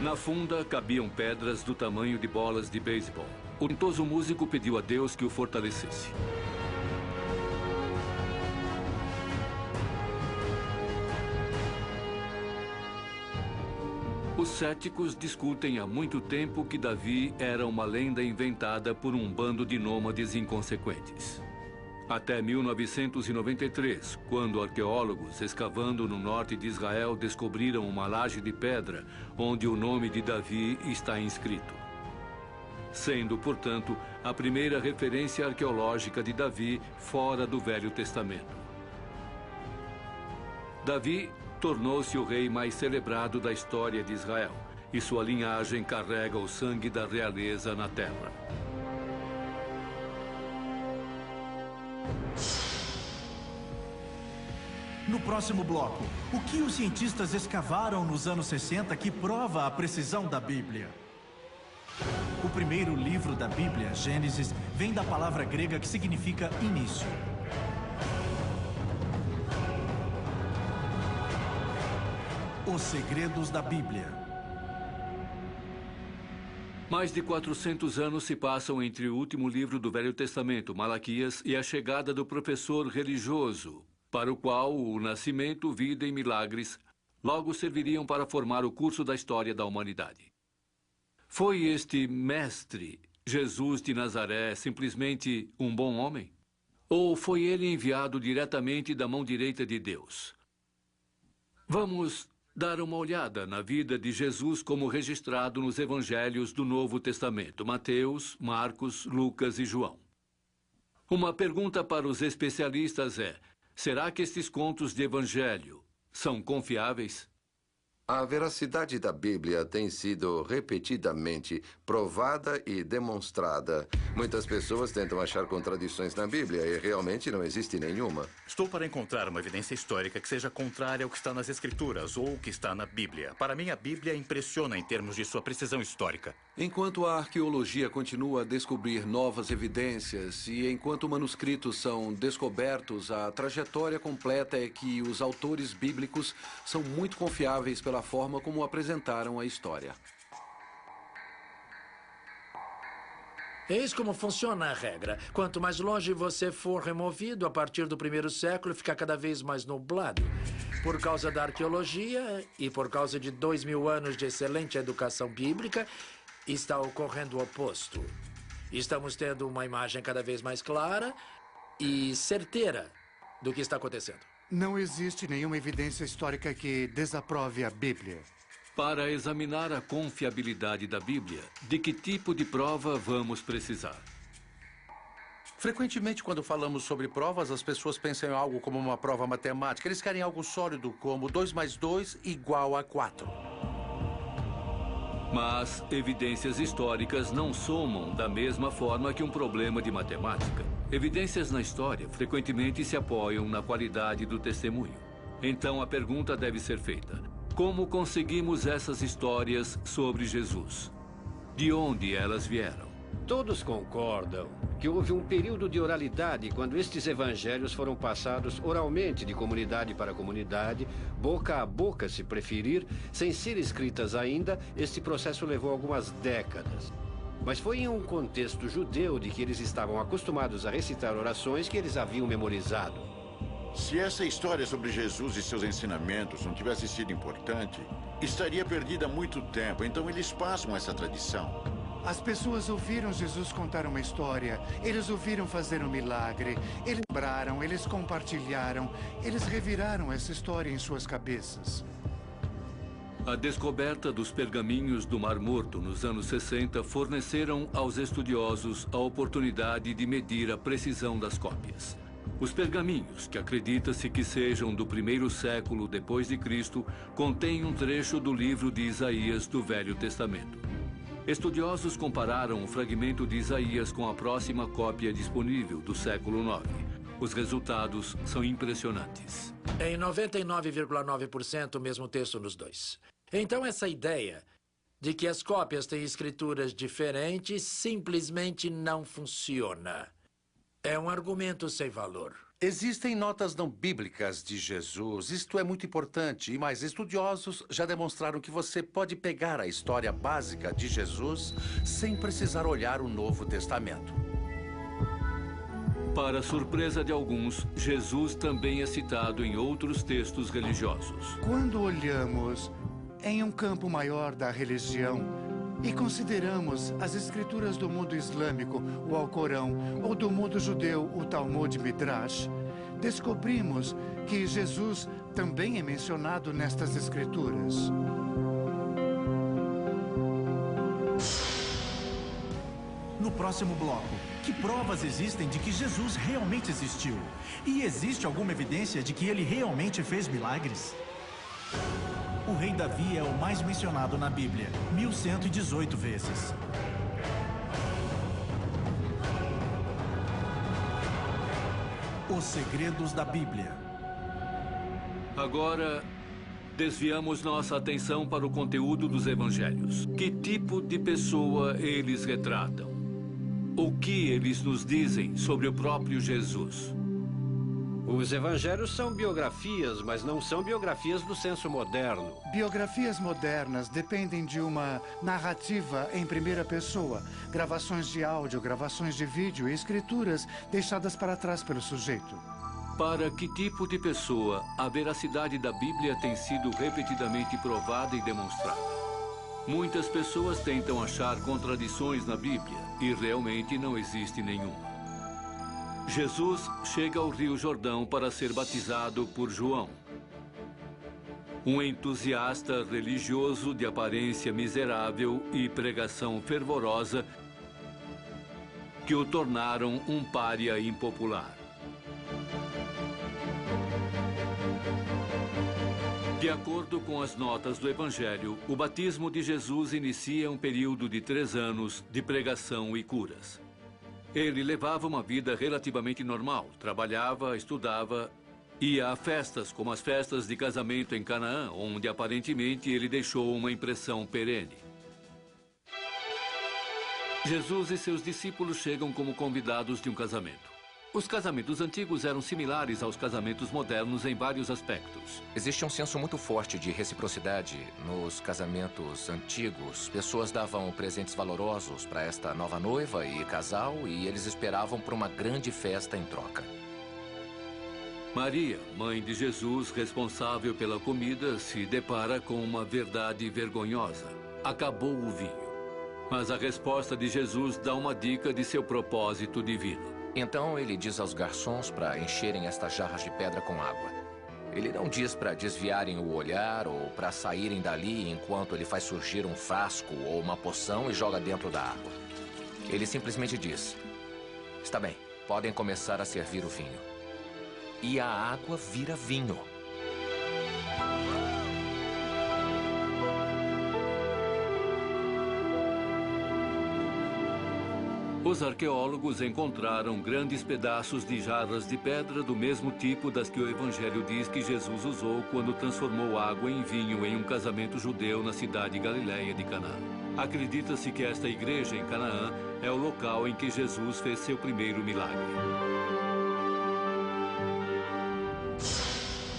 Na funda cabiam pedras do tamanho de bolas de beisebol. O talentoso músico pediu a Deus que o fortalecesse. Os céticos discutem há muito tempo que Davi era uma lenda inventada por um bando de nômades inconsequentes. Até 1993, quando arqueólogos escavando no norte de Israel descobriram uma laje de pedra onde o nome de Davi está inscrito. Sendo, portanto, a primeira referência arqueológica de Davi fora do Velho Testamento. Davi tornou-se o rei mais celebrado da história de Israel, e sua linhagem carrega o sangue da realeza na terra. No próximo bloco, o que os cientistas escavaram nos anos 60 que prova a precisão da Bíblia? O primeiro livro da Bíblia, Gênesis, vem da palavra grega que significa início. Os segredos da Bíblia. Mais de 400 anos se passam entre o último livro do Velho Testamento, Malaquias, e a chegada do professor religioso, para o qual o nascimento, vida e milagres logo serviriam para formar o curso da história da humanidade. Foi este mestre, Jesus de Nazaré, simplesmente um bom homem? Ou foi ele enviado diretamente da mão direita de Deus? Vamos dar uma olhada na vida de Jesus como registrado nos evangelhos do Novo Testamento, Mateus, Marcos, Lucas e João. Uma pergunta para os especialistas é: será que estes contos de evangelho são confiáveis? A veracidade da Bíblia tem sido repetidamente provada e demonstrada. Muitas pessoas tentam achar contradições na Bíblia e realmente não existe nenhuma. Estou para encontrar uma evidência histórica que seja contrária ao que está nas Escrituras ou o que está na Bíblia. Para mim, a Bíblia impressiona em termos de sua precisão histórica. Enquanto a arqueologia continua a descobrir novas evidências e enquanto manuscritos são descobertos, a trajetória completa é que os autores bíblicos são muito confiáveis pela forma como apresentaram a história. Eis como funciona a regra. Quanto mais longe você for removido, a partir do primeiro século, fica cada vez mais nublado. Por causa da arqueologia e por causa de 2000 anos de excelente educação bíblica, está ocorrendo o oposto. Estamos tendo uma imagem cada vez mais clara e certeira do que está acontecendo. Não existe nenhuma evidência histórica que desaprove a Bíblia. Para examinar a confiabilidade da Bíblia, de que tipo de prova vamos precisar? Frequentemente, quando falamos sobre provas, as pessoas pensam em algo como uma prova matemática. Eles querem algo sólido, como 2 mais 2 igual a 4. Mas evidências históricas não somam da mesma forma que um problema de matemática. Evidências na história frequentemente se apoiam na qualidade do testemunho. Então a pergunta deve ser feita: como conseguimos essas histórias sobre Jesus? De onde elas vieram? Todos concordam que houve um período de oralidade quando estes evangelhos foram passados oralmente de comunidade para comunidade, boca a boca, se preferir, sem ser escritas ainda. Este processo levou algumas décadas. Mas foi em um contexto judeu de que eles estavam acostumados a recitar orações que eles haviam memorizado. Se essa história sobre Jesus e seus ensinamentos não tivesse sido importante, estaria perdida há muito tempo. Então eles passam essa tradição. As pessoas ouviram Jesus contar uma história, eles ouviram fazer um milagre, eles lembraram, eles compartilharam, eles reviraram essa história em suas cabeças. A descoberta dos pergaminhos do Mar Morto nos anos 60 forneceram aos estudiosos a oportunidade de medir a precisão das cópias. Os pergaminhos, que acredita-se que sejam do 1º século depois de Cristo, contêm um trecho do livro de Isaías do Velho Testamento. Estudiosos compararam o fragmento de Isaías com a próxima cópia disponível do século IX. Os resultados são impressionantes. Em 99,9% o mesmo texto nos dois. Então essa ideia de que as cópias têm escrituras diferentes simplesmente não funciona. É um argumento sem valor. Existem notas não bíblicas de Jesus. Isto é muito importante. E mais, estudiosos já demonstraram que você pode pegar a história básica de Jesus sem precisar olhar o Novo Testamento. Para surpresa de alguns, Jesus também é citado em outros textos religiosos. Quando olhamos em um campo maior da religião e consideramos as escrituras do mundo islâmico, o Alcorão, ou do mundo judeu, o Talmud Midrash, descobrimos que Jesus também é mencionado nestas escrituras. No próximo bloco, que provas existem de que Jesus realmente existiu? E existe alguma evidência de que ele realmente fez milagres? O rei Davi é o mais mencionado na Bíblia, 1118 vezes. Os segredos da Bíblia. Agora, desviamos nossa atenção para o conteúdo dos evangelhos. Que tipo de pessoa eles retratam? O que eles nos dizem sobre o próprio Jesus? Os evangelhos são biografias, mas não são biografias do senso moderno. Biografias modernas dependem de uma narrativa em primeira pessoa, gravações de áudio, gravações de vídeo e escrituras deixadas para trás pelo sujeito. Para que tipo de pessoa a veracidade da Bíblia tem sido repetidamente provada e demonstrada? Muitas pessoas tentam achar contradições na Bíblia e realmente não existe nenhuma. Jesus chega ao Rio Jordão para ser batizado por João, um entusiasta religioso de aparência miserável e pregação fervorosa que o tornaram um pária impopular. De acordo com as notas do Evangelho, o batismo de Jesus inicia um período de 3 anos de pregação e curas. Ele levava uma vida relativamente normal, trabalhava, estudava, ia a festas como as festas de casamento em Canaã, onde aparentemente ele deixou uma impressão perene. Jesus e seus discípulos chegam como convidados de um casamento. Os casamentos antigos eram similares aos casamentos modernos em vários aspectos. Existe um senso muito forte de reciprocidade nos casamentos antigos. Pessoas davam presentes valorosos para esta nova noiva e casal e eles esperavam por uma grande festa em troca. Maria, mãe de Jesus, responsável pela comida, se depara com uma verdade vergonhosa. Acabou o vinho. Mas a resposta de Jesus dá uma dica de seu propósito divino. Então ele diz aos garçons para encherem estas jarras de pedra com água. Ele não diz para desviarem o olhar ou para saírem dali enquanto ele faz surgir um frasco ou uma poção e joga dentro da água. Ele simplesmente diz: está bem, Podem começar a servir o vinho. E a água vira vinho. Os arqueólogos encontraram grandes pedaços de jarras de pedra do mesmo tipo das que o Evangelho diz que Jesus usou quando transformou água em vinho em um casamento judeu na cidade galileia de Canaã. Acredita-se que esta igreja em Canaã é o local em que Jesus fez seu primeiro milagre.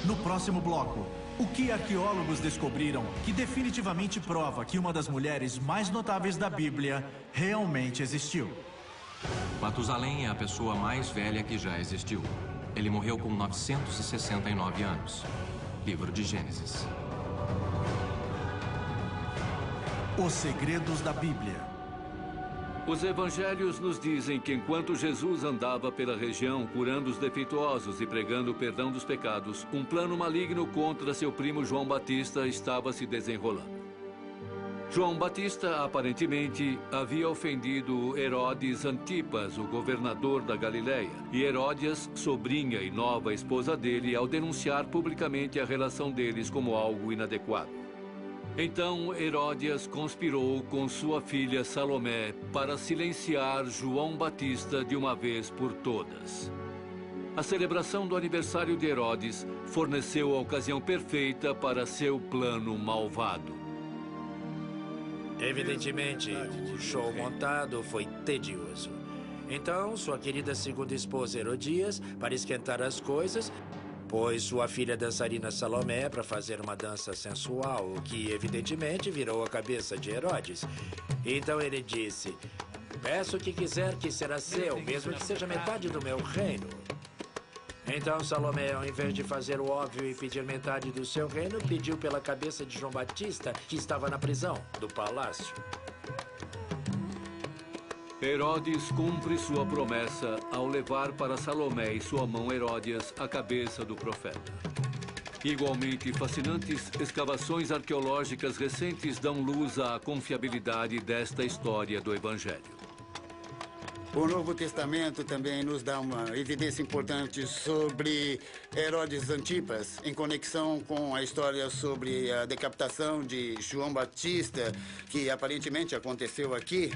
No próximo bloco, o que arqueólogos descobriram que definitivamente prova que uma das mulheres mais notáveis da Bíblia realmente existiu. Matusalém é a pessoa mais velha que já existiu. Ele morreu com 969 anos. Livro de Gênesis. Os segredos da Bíblia. Os evangelhos nos dizem que enquanto Jesus andava pela região curando os defeituosos e pregando o perdão dos pecados, um plano maligno contra seu primo João Batista estava se desenrolando. João Batista, aparentemente, havia ofendido Herodes Antipas, o governador da Galileia, e Heródias, sobrinha e nova esposa dele, ao denunciar publicamente a relação deles como algo inadequado. Então, Heródias conspirou com sua filha Salomé para silenciar João Batista de uma vez por todas. A celebração do aniversário de Herodes forneceu a ocasião perfeita para seu plano malvado. Evidentemente, o show montado foi tedioso. Então, sua querida segunda esposa Herodias, para esquentar as coisas, pôs sua filha dançarina Salomé para fazer uma dança sensual, o que evidentemente virou a cabeça de Herodes. Então ele disse: "Peço o que quiser que será seu, mesmo que seja metade do meu reino." Então Salomé, ao invés de fazer o óbvio e pedir metade do seu reino, pediu pela cabeça de João Batista, que estava na prisão do palácio. Herodes cumpre sua promessa ao levar para Salomé e sua mão Heródias a cabeça do profeta. Igualmente fascinantes, escavações arqueológicas recentes dão luz à confiabilidade desta história do Evangelho. O Novo Testamento também nos dá uma evidência importante sobre Herodes Antipas, em conexão com a história sobre a decapitação de João Batista, que aparentemente aconteceu aqui.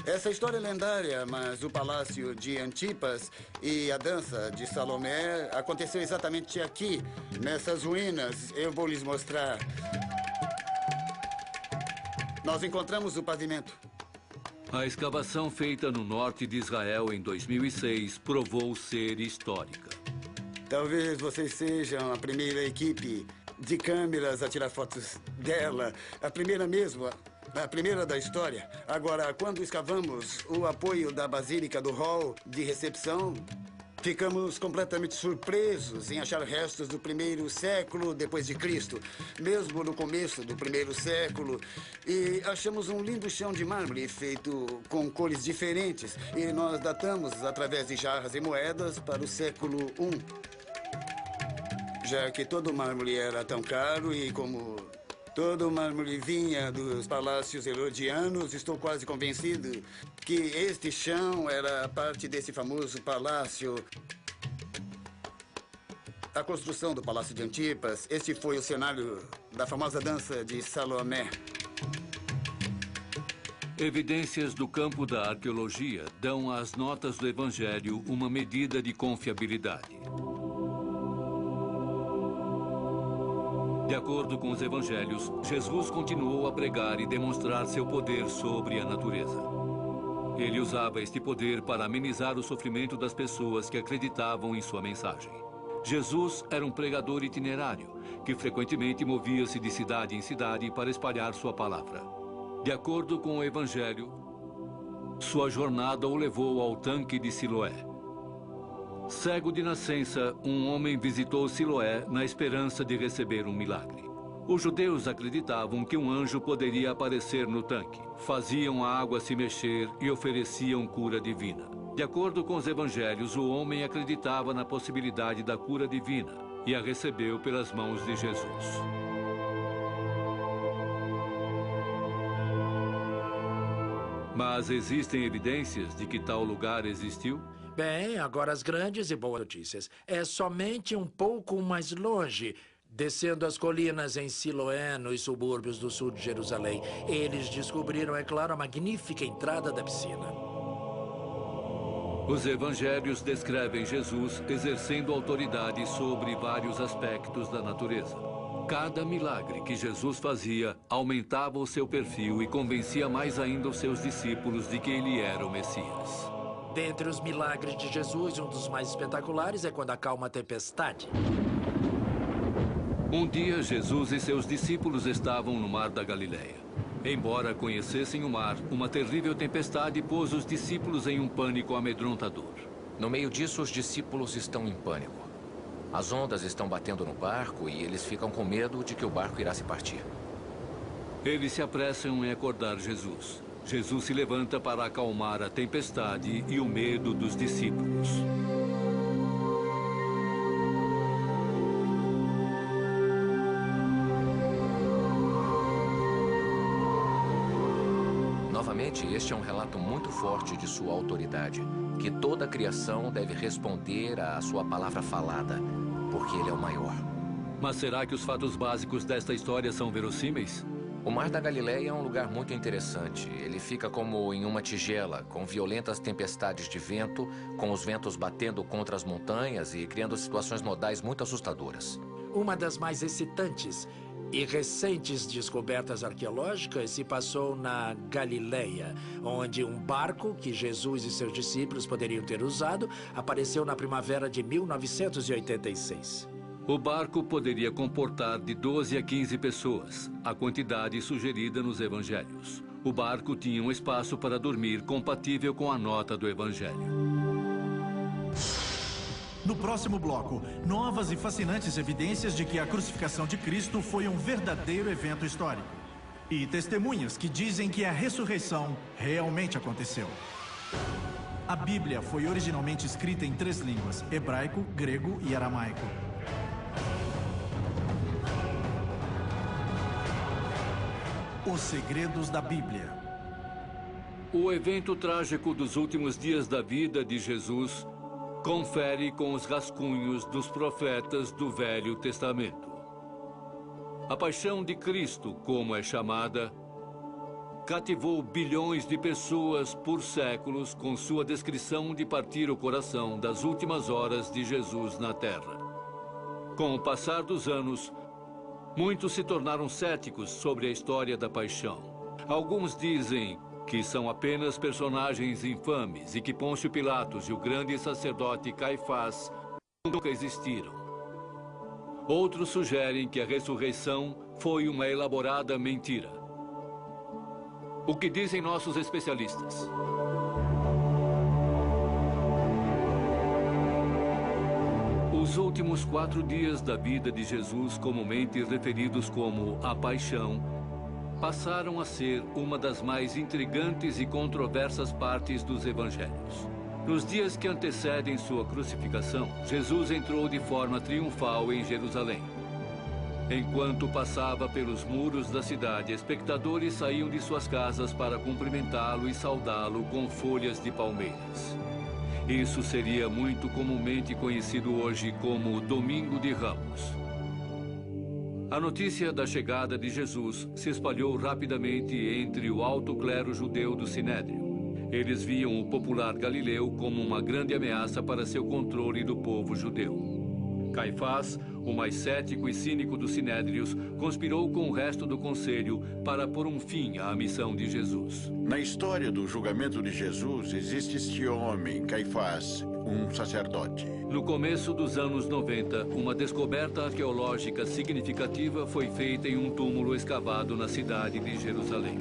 Essa história é lendária, mas o palácio de Antipas e a dança de Salomé aconteceu exatamente aqui, nessas ruínas. Eu vou lhes mostrar. Nós encontramos o pavimento. A escavação feita no norte de Israel em 2006 provou ser histórica. Talvez vocês sejam a primeira equipe de câmeras a tirar fotos dela. A primeira mesmo, a primeira da história. Agora, quando escavamos o apoio da Basílica do Hall de recepção, ficamos completamente surpresos em achar restos do 1º século depois de Cristo, mesmo no começo do 1º século. E achamos um lindo chão de mármore feito com cores diferentes. E nós datamos através de jarras e moedas para o século I. Já que todo mármore era tão caro e como todo mármore vinha dos palácios herodianos, estou quase convencido que este chão era parte desse famoso palácio. A construção do Palácio de Antipas, este foi o cenário da famosa dança de Salomé. Evidências do campo da arqueologia dão às notas do Evangelho uma medida de confiabilidade. De acordo com os evangelhos, Jesus continuou a pregar e demonstrar seu poder sobre a natureza. Ele usava este poder para amenizar o sofrimento das pessoas que acreditavam em sua mensagem. Jesus era um pregador itinerário, que frequentemente movia-se de cidade em cidade para espalhar sua palavra. De acordo com o evangelho, sua jornada o levou ao tanque de Siloé. Cego de nascença, um homem visitou Siloé na esperança de receber um milagre. Os judeus acreditavam que um anjo poderia aparecer no tanque. Faziam a água se mexer e ofereciam cura divina. De acordo com os evangelhos, o homem acreditava na possibilidade da cura divina e a recebeu pelas mãos de Jesus. Mas existem evidências de que tal lugar existiu? Bem, agora as grandes e boas notícias. É somente um pouco mais longe, descendo as colinas em Siloé, nos subúrbios do sul de Jerusalém. Eles descobriram, é claro, a magnífica entrada da piscina. Os evangelhos descrevem Jesus exercendo autoridade sobre vários aspectos da natureza. Cada milagre que Jesus fazia aumentava o seu perfil e convencia mais ainda os seus discípulos de que ele era o Messias. Dentre os milagres de Jesus, um dos mais espetaculares é quando acalma a tempestade. Um dia, Jesus e seus discípulos estavam no mar da Galileia. Embora conhecessem o mar, uma terrível tempestade pôs os discípulos em um pânico amedrontador. No meio disso, os discípulos estão em pânico. As ondas estão batendo no barco e eles ficam com medo de que o barco irá se partir. Eles se apressam em acordar Jesus. Jesus se levanta para acalmar a tempestade e o medo dos discípulos. Novamente, este é um relato muito forte de sua autoridade, que toda a criação deve responder à sua palavra falada, porque ele é o maior. Mas será que os fatos básicos desta história são verossímeis? O Mar da Galileia é um lugar muito interessante. Ele fica como em uma tigela, com violentas tempestades de vento, com os ventos batendo contra as montanhas e criando situações modais muito assustadoras. Uma das mais excitantes e recentes descobertas arqueológicas se passou na Galileia, onde um barco que Jesus e seus discípulos poderiam ter usado apareceu na primavera de 1986. O barco poderia comportar de 12 a 15 pessoas, a quantidade sugerida nos evangelhos. O barco tinha um espaço para dormir compatível com a nota do evangelho. No próximo bloco, novas e fascinantes evidências de que a crucificação de Cristo foi um verdadeiro evento histórico. E testemunhas que dizem que a ressurreição realmente aconteceu. A Bíblia foi originalmente escrita em 3 línguas: hebraico, grego e aramaico. Os segredos da Bíblia. O evento trágico dos últimos dias da vida de Jesus confere com os rascunhos dos profetas do Velho Testamento. A paixão de Cristo, como é chamada, cativou bilhões de pessoas por séculos com sua descrição de partir o coração das últimas horas de Jesus na Terra. Com o passar dos anos, muitos se tornaram céticos sobre a história da paixão. Alguns dizem que são apenas personagens infames e que Pôncio Pilatos e o grande sacerdote Caifás nunca existiram. Outros sugerem que a ressurreição foi uma elaborada mentira. O que dizem nossos especialistas? Os últimos 4 dias da vida de Jesus, comumente referidos como a Paixão, passaram a ser uma das mais intrigantes e controversas partes dos evangelhos. Nos dias que antecedem sua crucificação, Jesus entrou de forma triunfal em Jerusalém. Enquanto passava pelos muros da cidade, espectadores saíam de suas casas para cumprimentá-lo e saudá-lo com folhas de palmeiras. Isso seria muito comumente conhecido hoje como Domingo de Ramos. A notícia da chegada de Jesus se espalhou rapidamente entre o alto clero judeu do Sinédrio. Eles viam o popular galileu como uma grande ameaça para seu controle do povo judeu. Caifás, o mais cético e cínico dos sinédrios, conspirou com o resto do conselho para pôr um fim à missão de Jesus. Na história do julgamento de Jesus, existe este homem, Caifás, um sacerdote. No começo dos anos 90, uma descoberta arqueológica significativa foi feita em um túmulo escavado na cidade de Jerusalém.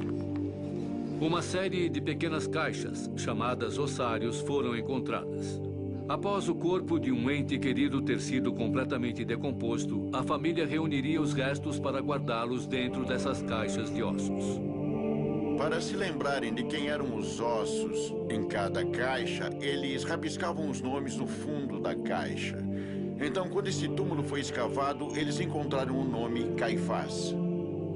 Uma série de pequenas caixas, chamadas ossários, foram encontradas. Após o corpo de um ente querido ter sido completamente decomposto, a família reuniria os restos para guardá-los dentro dessas caixas de ossos. Para se lembrarem de quem eram os ossos em cada caixa, eles rabiscavam os nomes no fundo da caixa. Então, quando esse túmulo foi escavado, eles encontraram o nome Caifás.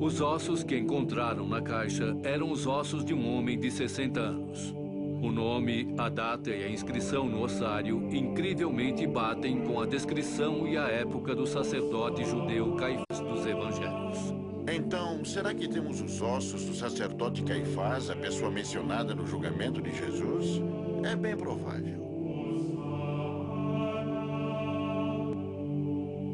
Os ossos que encontraram na caixa eram os ossos de um homem de 60 anos. O nome, a data e a inscrição no ossário incrivelmente batem com a descrição e a época do sacerdote judeu Caifás dos Evangelhos. Então, será que temos os ossos do sacerdote Caifás, a pessoa mencionada no julgamento de Jesus? É bem provável.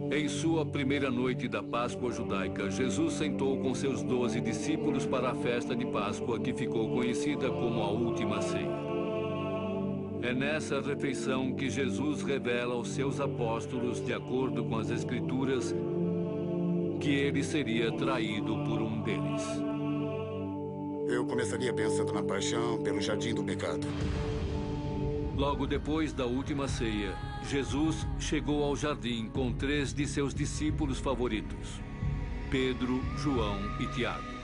Em sua primeira noite da Páscoa judaica, Jesus sentou com seus 12 discípulos para a festa de Páscoa, que ficou conhecida como a Última Ceia. É nessa refeição que Jesus revela aos seus apóstolos, de acordo com as Escrituras, que ele seria traído por um deles. Eu começaria pensando na paixão pelo jardim do pecado. Logo depois da Última Ceia, Jesus chegou ao jardim com 3 de seus discípulos favoritos: Pedro, João e Tiago.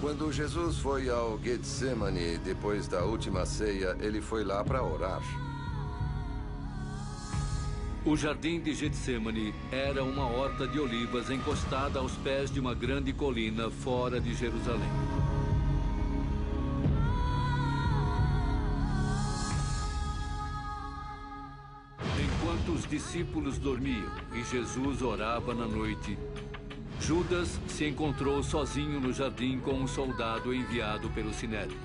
Quando Jesus foi ao Getsemane, depois da Última Ceia, ele foi lá para orar. O jardim de Getsemane era uma horta de olivas encostada aos pés de uma grande colina fora de Jerusalém. Enquanto os discípulos dormiam e Jesus orava na noite, Judas se encontrou sozinho no jardim com um soldado enviado pelo Sinédrio.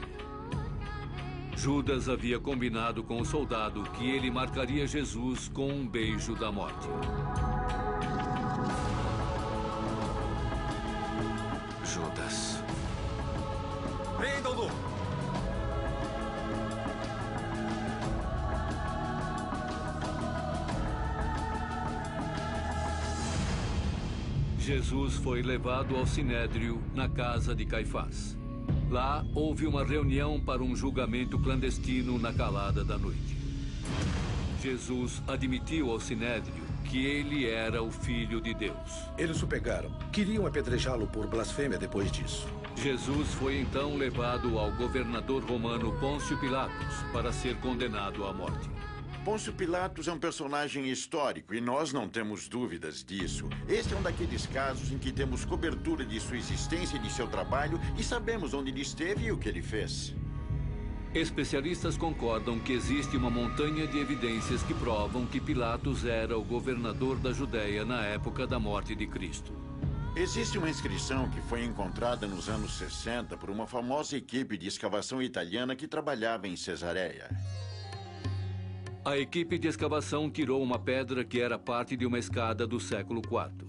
Judas havia combinado com o soldado que ele marcaria Jesus com um beijo da morte. Judas. Prendam-no! Jesus foi levado ao Sinédrio, na casa de Caifás. Lá houve uma reunião para um julgamento clandestino na calada da noite. Jesus admitiu ao Sinédrio que ele era o Filho de Deus. Eles o pegaram. Queriam apedrejá-lo por blasfêmia depois disso. Jesus foi então levado ao governador romano Pôncio Pilatos para ser condenado à morte. Pôncio Pilatos é um personagem histórico e nós não temos dúvidas disso. Este é um daqueles casos em que temos cobertura de sua existência e de seu trabalho e sabemos onde ele esteve e o que ele fez. Especialistas concordam que existe uma montanha de evidências que provam que Pilatos era o governador da Judéia na época da morte de Cristo. Existe uma inscrição que foi encontrada nos anos 60 por uma famosa equipe de escavação italiana que trabalhava em Cesareia. A equipe de escavação tirou uma pedra que era parte de uma escada do século IV.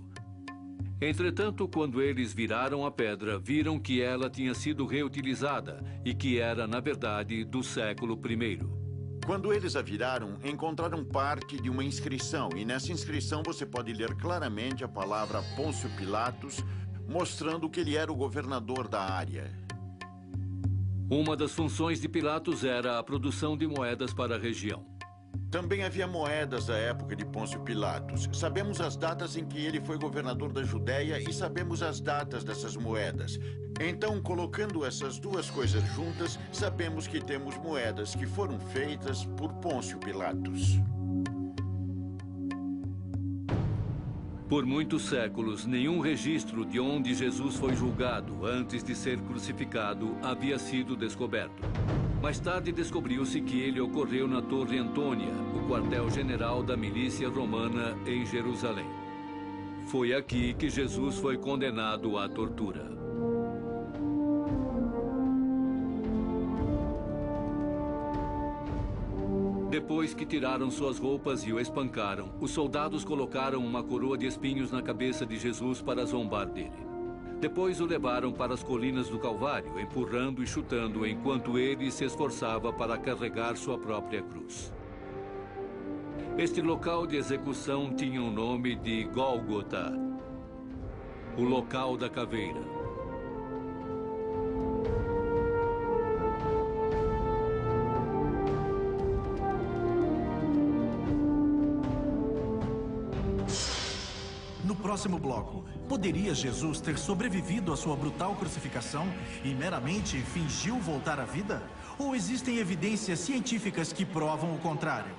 Entretanto, quando eles viraram a pedra, viram que ela tinha sido reutilizada e que era, na verdade, do século I. Quando eles a viraram, encontraram parte de uma inscrição, e nessa inscrição você pode ler claramente a palavra Pôncio Pilatos, mostrando que ele era o governador da área. Uma das funções de Pilatos era a produção de moedas para a região. Também havia moedas da época de Pôncio Pilatos. Sabemos as datas em que ele foi governador da Judéia e sabemos as datas dessas moedas. Então, colocando essas duas coisas juntas, sabemos que temos moedas que foram feitas por Pôncio Pilatos. Por muitos séculos, nenhum registro de onde Jesus foi julgado antes de ser crucificado havia sido descoberto. Mais tarde descobriu-se que ele ocorreu na Torre Antônia, o quartel-general da milícia romana em Jerusalém. Foi aqui que Jesus foi condenado à tortura. Depois que tiraram suas roupas e o espancaram, os soldados colocaram uma coroa de espinhos na cabeça de Jesus para zombar dele. Depois o levaram para as colinas do Calvário, empurrando e chutando enquanto ele se esforçava para carregar sua própria cruz. Este local de execução tinha o nome de Gólgota, o local da caveira. No próximo bloco, poderia Jesus ter sobrevivido à sua brutal crucificação e meramente fingiu voltar à vida? Ou existem evidências científicas que provam o contrário?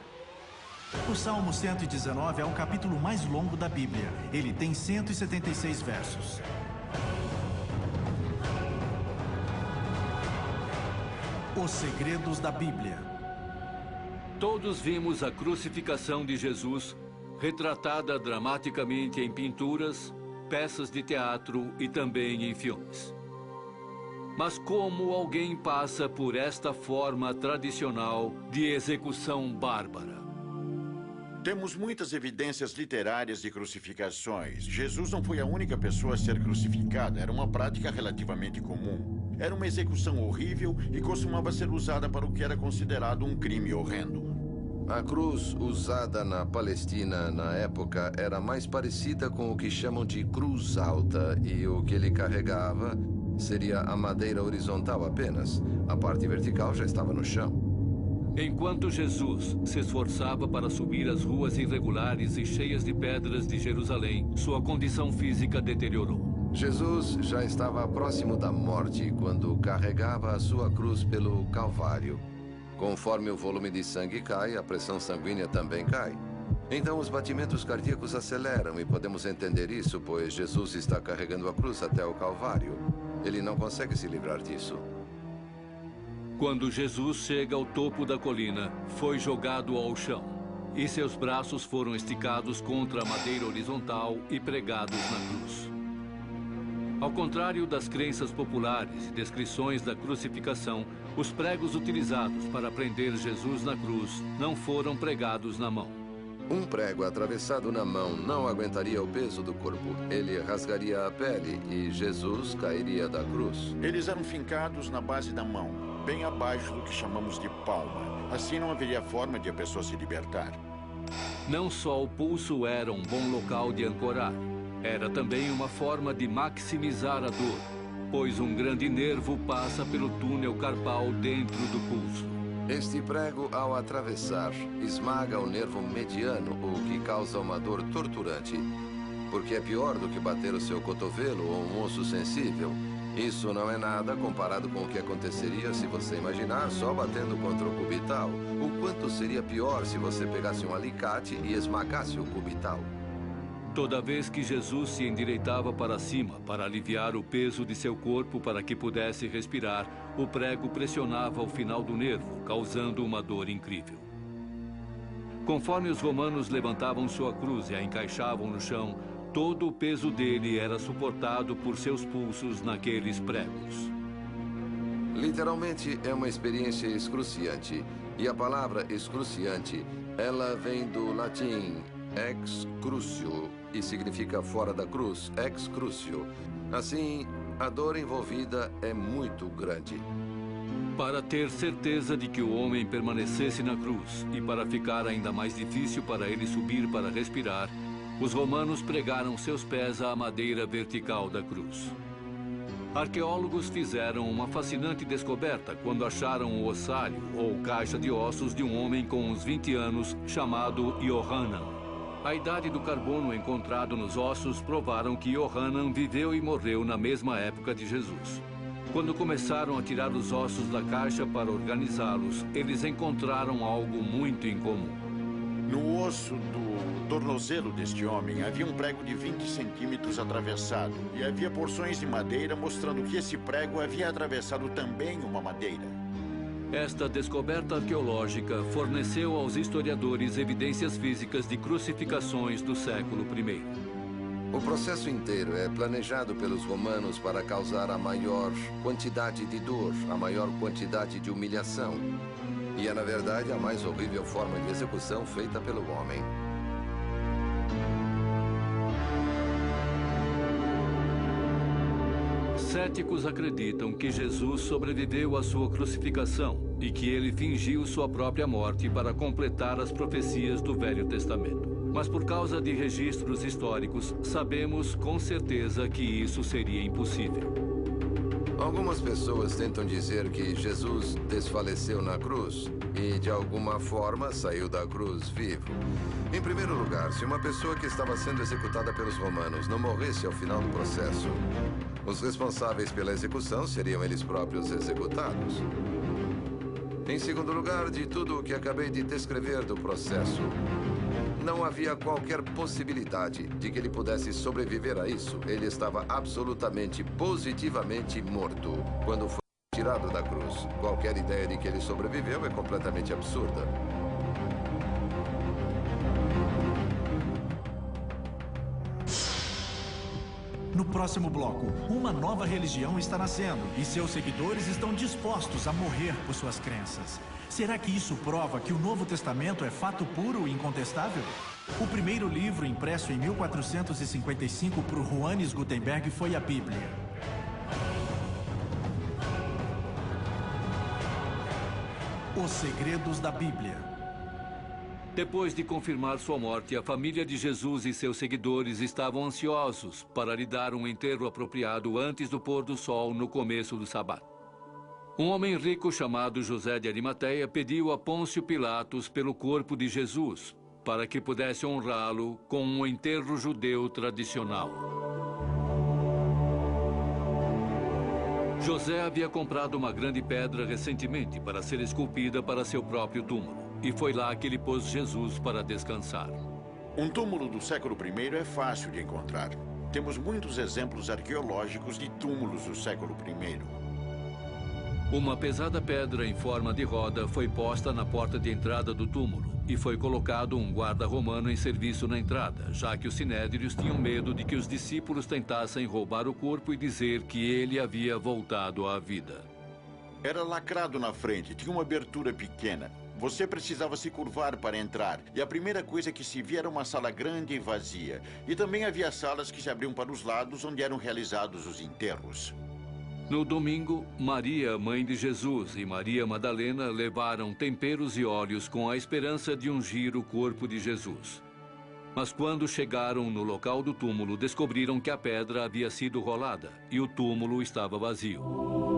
O Salmo 119 é o capítulo mais longo da Bíblia. Ele tem 176 versos. Os segredos da Bíblia. Todos vimos a crucificação de Jesus, retratada dramaticamente em pinturas, peças de teatro e também em filmes. Mas como alguém passa por esta forma tradicional de execução bárbara? Temos muitas evidências literárias de crucificações. Jesus não foi a única pessoa a ser crucificada. Era uma prática relativamente comum. Era uma execução horrível e costumava ser usada para o que era considerado um crime horrendo. A cruz usada na Palestina na época era mais parecida com o que chamam de cruz alta, e o que ele carregava seria a madeira horizontal apenas. A parte vertical já estava no chão. Enquanto Jesus se esforçava para subir as ruas irregulares e cheias de pedras de Jerusalém, sua condição física deteriorou. Jesus já estava próximo da morte quando carregava a sua cruz pelo Calvário. Conforme o volume de sangue cai, a pressão sanguínea também cai. Então os batimentos cardíacos aceleram, e podemos entender isso, pois Jesus está carregando a cruz até o Calvário. Ele não consegue se livrar disso. Quando Jesus chega ao topo da colina, foi jogado ao chão, e seus braços foram esticados contra a madeira horizontal e pregados na cruz. Ao contrário das crenças populares e descrições da crucificação, os pregos utilizados para prender Jesus na cruz não foram pregados na mão. Um prego atravessado na mão não aguentaria o peso do corpo. Ele rasgaria a pele e Jesus cairia da cruz. Eles eram fincados na base da mão, bem abaixo do que chamamos de palma. Assim não haveria forma de a pessoa se libertar. Não só o pulso era um bom local de ancorar, era também uma forma de maximizar a dor, pois um grande nervo passa pelo túnel carpal dentro do pulso. Este prego, ao atravessar, esmaga o nervo mediano, o que causa uma dor torturante, porque é pior do que bater o seu cotovelo ou um osso sensível. Isso não é nada comparado com o que aconteceria se você imaginar só batendo contra o cubital. O quanto seria pior se você pegasse um alicate e esmagasse o cubital. Toda vez que Jesus se endireitava para cima para aliviar o peso de seu corpo para que pudesse respirar, o prego pressionava o final do nervo, causando uma dor incrível. Conforme os romanos levantavam sua cruz e a encaixavam no chão, todo o peso dele era suportado por seus pulsos naqueles pregos. Literalmente, é uma experiência excruciante. E a palavra excruciante, ela vem do latim ex crucio e significa fora da cruz, ex crucio. Assim, a dor envolvida é muito grande. Para ter certeza de que o homem permanecesse na cruz e para ficar ainda mais difícil para ele subir para respirar, os romanos pregaram seus pés à madeira vertical da cruz. Arqueólogos fizeram uma fascinante descoberta quando acharam o ossário, ou caixa de ossos, de um homem com uns 20 anos, chamado Yohanan. A idade do carbono encontrado nos ossos provaram que Yohanan viveu e morreu na mesma época de Jesus. Quando começaram a tirar os ossos da caixa para organizá-los, eles encontraram algo muito incomum. No osso do tornozelo deste homem havia um prego de 20 centímetros atravessado, e havia porções de madeira mostrando que esse prego havia atravessado também uma madeira. Esta descoberta arqueológica forneceu aos historiadores evidências físicas de crucificações do século I. O processo inteiro é planejado pelos romanos para causar a maior quantidade de dor, a maior quantidade de humilhação. E é, na verdade, a mais horrível forma de execução feita pelo homem. Céticos acreditam que Jesus sobreviveu à sua crucificação e que ele fingiu sua própria morte para completar as profecias do Velho Testamento. Mas por causa de registros históricos, sabemos com certeza que isso seria impossível. Algumas pessoas tentam dizer que Jesus desfaleceu na cruz e, de alguma forma, saiu da cruz vivo. Em primeiro lugar, se uma pessoa que estava sendo executada pelos romanos não morresse ao final do processo, os responsáveis pela execução seriam eles próprios executados. Em segundo lugar, de tudo o que acabei de descrever do processo, não havia qualquer possibilidade de que ele pudesse sobreviver a isso. Ele estava absolutamente, positivamente morto quando foi retirado da cruz. Qualquer ideia de que ele sobreviveu é completamente absurda. No próximo bloco, uma nova religião está nascendo e seus seguidores estão dispostos a morrer por suas crenças. Será que isso prova que o Novo Testamento é fato puro e incontestável? O primeiro livro impresso em 1455 por Johannes Gutenberg foi a Bíblia. Os segredos da Bíblia. Depois de confirmar sua morte, a família de Jesus e seus seguidores estavam ansiosos para lhe dar um enterro apropriado antes do pôr do sol no começo do sábado. Um homem rico chamado José de Arimateia pediu a Pôncio Pilatos pelo corpo de Jesus, para que pudesse honrá-lo com um enterro judeu tradicional. José havia comprado uma grande pedra recentemente para ser esculpida para seu próprio túmulo. E foi lá que ele pôs Jesus para descansar. Um túmulo do século I é fácil de encontrar. Temos muitos exemplos arqueológicos de túmulos do século I. Uma pesada pedra em forma de roda foi posta na porta de entrada do túmulo e foi colocado um guarda romano em serviço na entrada, já que os sinédrios tinham medo de que os discípulos tentassem roubar o corpo e dizer que ele havia voltado à vida. Era lacrado na frente, tinha uma abertura pequena. Você precisava se curvar para entrar, e a primeira coisa que se via era uma sala grande e vazia. E também havia salas que se abriam para os lados, onde eram realizados os enterros. No domingo, Maria, mãe de Jesus, e Maria Madalena levaram temperos e óleos com a esperança de ungir o corpo de Jesus. Mas quando chegaram no local do túmulo, descobriram que a pedra havia sido rolada e o túmulo estava vazio.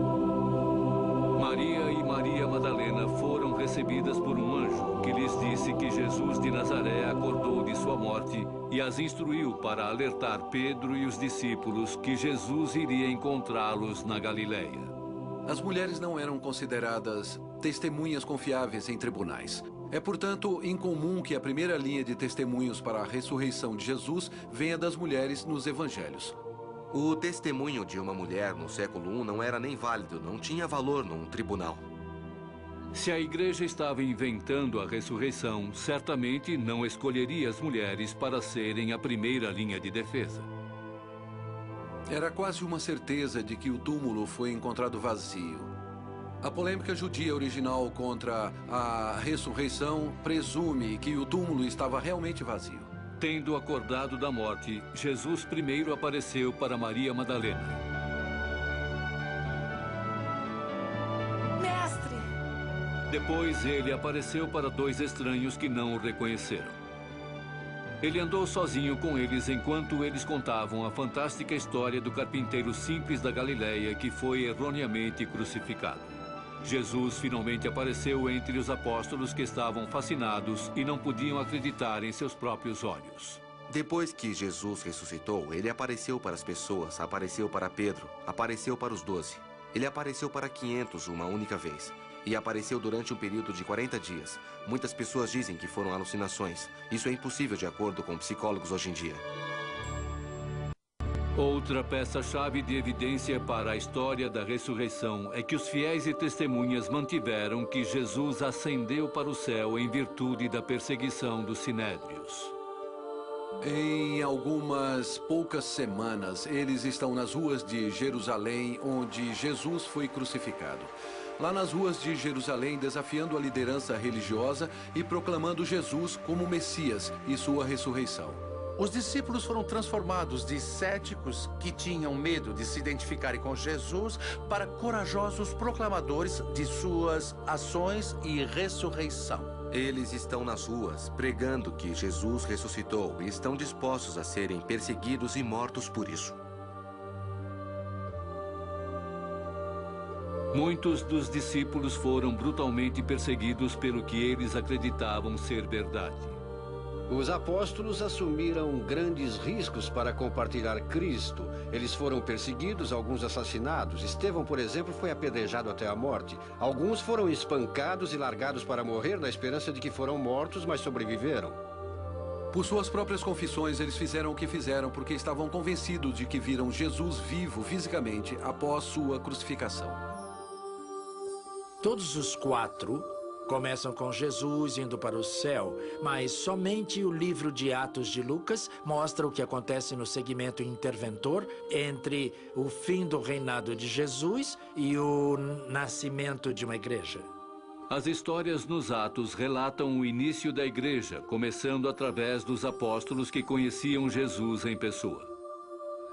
Maria e Maria Madalena foram recebidas por um anjo que lhes disse que Jesus de Nazaré acordou de sua morte e as instruiu para alertar Pedro e os discípulos que Jesus iria encontrá-los na Galileia. As mulheres não eram consideradas testemunhas confiáveis em tribunais. É, portanto, incomum que a primeira linha de testemunhos para a ressurreição de Jesus venha das mulheres nos evangelhos. O testemunho de uma mulher no século I não era nem válido, não tinha valor num tribunal. Se a igreja estava inventando a ressurreição, certamente não escolheria as mulheres para serem a primeira linha de defesa. Era quase uma certeza de que o túmulo foi encontrado vazio. A polêmica judia original contra a ressurreição presume que o túmulo estava realmente vazio. Tendo acordado da morte, Jesus primeiro apareceu para Maria Madalena. Mestre! Depois ele apareceu para dois estranhos que não o reconheceram. Ele andou sozinho com eles enquanto eles contavam a fantástica história do carpinteiro simples da Galileia que foi erroneamente crucificado. Jesus finalmente apareceu entre os apóstolos que estavam fascinados e não podiam acreditar em seus próprios olhos. Depois que Jesus ressuscitou, ele apareceu para as pessoas, apareceu para Pedro, apareceu para os 12. Ele apareceu para 500 uma única vez. E apareceu durante um período de 40 dias. Muitas pessoas dizem que foram alucinações. Isso é impossível de acordo com psicólogos hoje em dia. Outra peça-chave de evidência para a história da ressurreição é que os fiéis e testemunhas mantiveram que Jesus ascendeu para o céu em virtude da perseguição dos sinédrios. Em algumas poucas semanas, eles estão nas ruas de Jerusalém, onde Jesus foi crucificado. Lá nas ruas de Jerusalém, desafiando a liderança religiosa e proclamando Jesus como Messias e sua ressurreição. Os discípulos foram transformados de céticos que tinham medo de se identificarem com Jesus para corajosos proclamadores de suas ações e ressurreição. Eles estão nas ruas, pregando que Jesus ressuscitou e estão dispostos a serem perseguidos e mortos por isso. Muitos dos discípulos foram brutalmente perseguidos pelo que eles acreditavam ser verdade. Os apóstolos assumiram grandes riscos para compartilhar Cristo. Eles foram perseguidos, alguns assassinados. Estevão, por exemplo, foi apedrejado até a morte. Alguns foram espancados e largados para morrer na esperança de que foram mortos, mas sobreviveram. Por suas próprias confissões, eles fizeram o que fizeram porque estavam convencidos de que viram Jesus vivo fisicamente após sua crucificação. Todos os 4 começam com Jesus indo para o céu, mas somente o livro de Atos de Lucas mostra o que acontece no segmento interventor entre o fim do reinado de Jesus e o nascimento de uma igreja. As histórias nos Atos relatam o início da igreja, começando através dos apóstolos que conheciam Jesus em pessoa.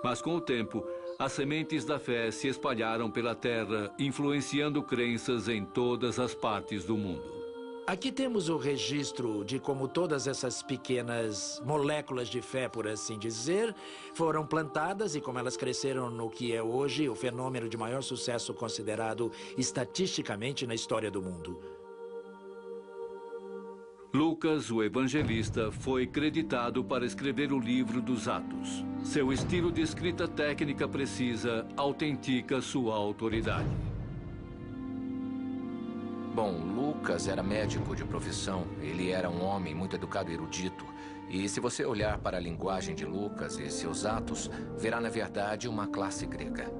Mas com o tempo, as sementes da fé se espalharam pela terra, influenciando crenças em todas as partes do mundo. Aqui temos o registro de como todas essas pequenas moléculas de fé, por assim dizer, foram plantadas e como elas cresceram no que é hoje o fenômeno de maior sucesso considerado estatisticamente na história do mundo. Lucas, o evangelista, foi creditado para escrever o livro dos Atos. Seu estilo de escrita técnica precisa autentica sua autoridade. Bom, Lucas era médico de profissão. Ele era um homem muito educado e erudito. E se você olhar para a linguagem de Lucas e seus atos, verá, na verdade, uma classe grega.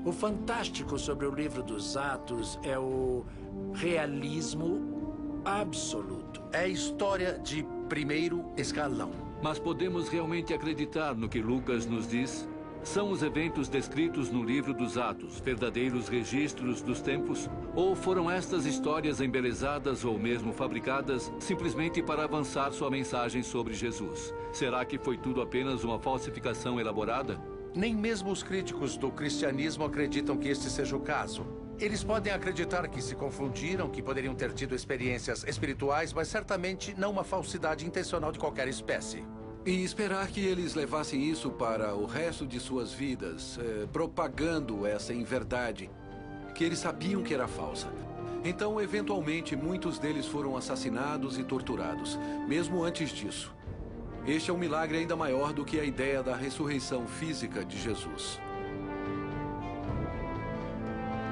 O fantástico sobre o livro dos Atos é o realismo absoluto. É história de primeiro escalão. Mas podemos realmente acreditar no que Lucas nos diz? São os eventos descritos no livro dos Atos verdadeiros registros dos tempos? Ou foram estas histórias embelezadas ou mesmo fabricadas simplesmente para avançar sua mensagem sobre Jesus? Será que foi tudo apenas uma falsificação elaborada? Nem mesmo os críticos do cristianismo acreditam que este seja o caso. Eles podem acreditar que se confundiram, que poderiam ter tido experiências espirituais, mas certamente não uma falsidade intencional de qualquer espécie. E esperar que eles levassem isso para o resto de suas vidas, propagando essa inverdade, que eles sabiam que era falsa. Então, eventualmente, muitos deles foram assassinados e torturados, mesmo antes disso. Este é um milagre ainda maior do que a ideia da ressurreição física de Jesus.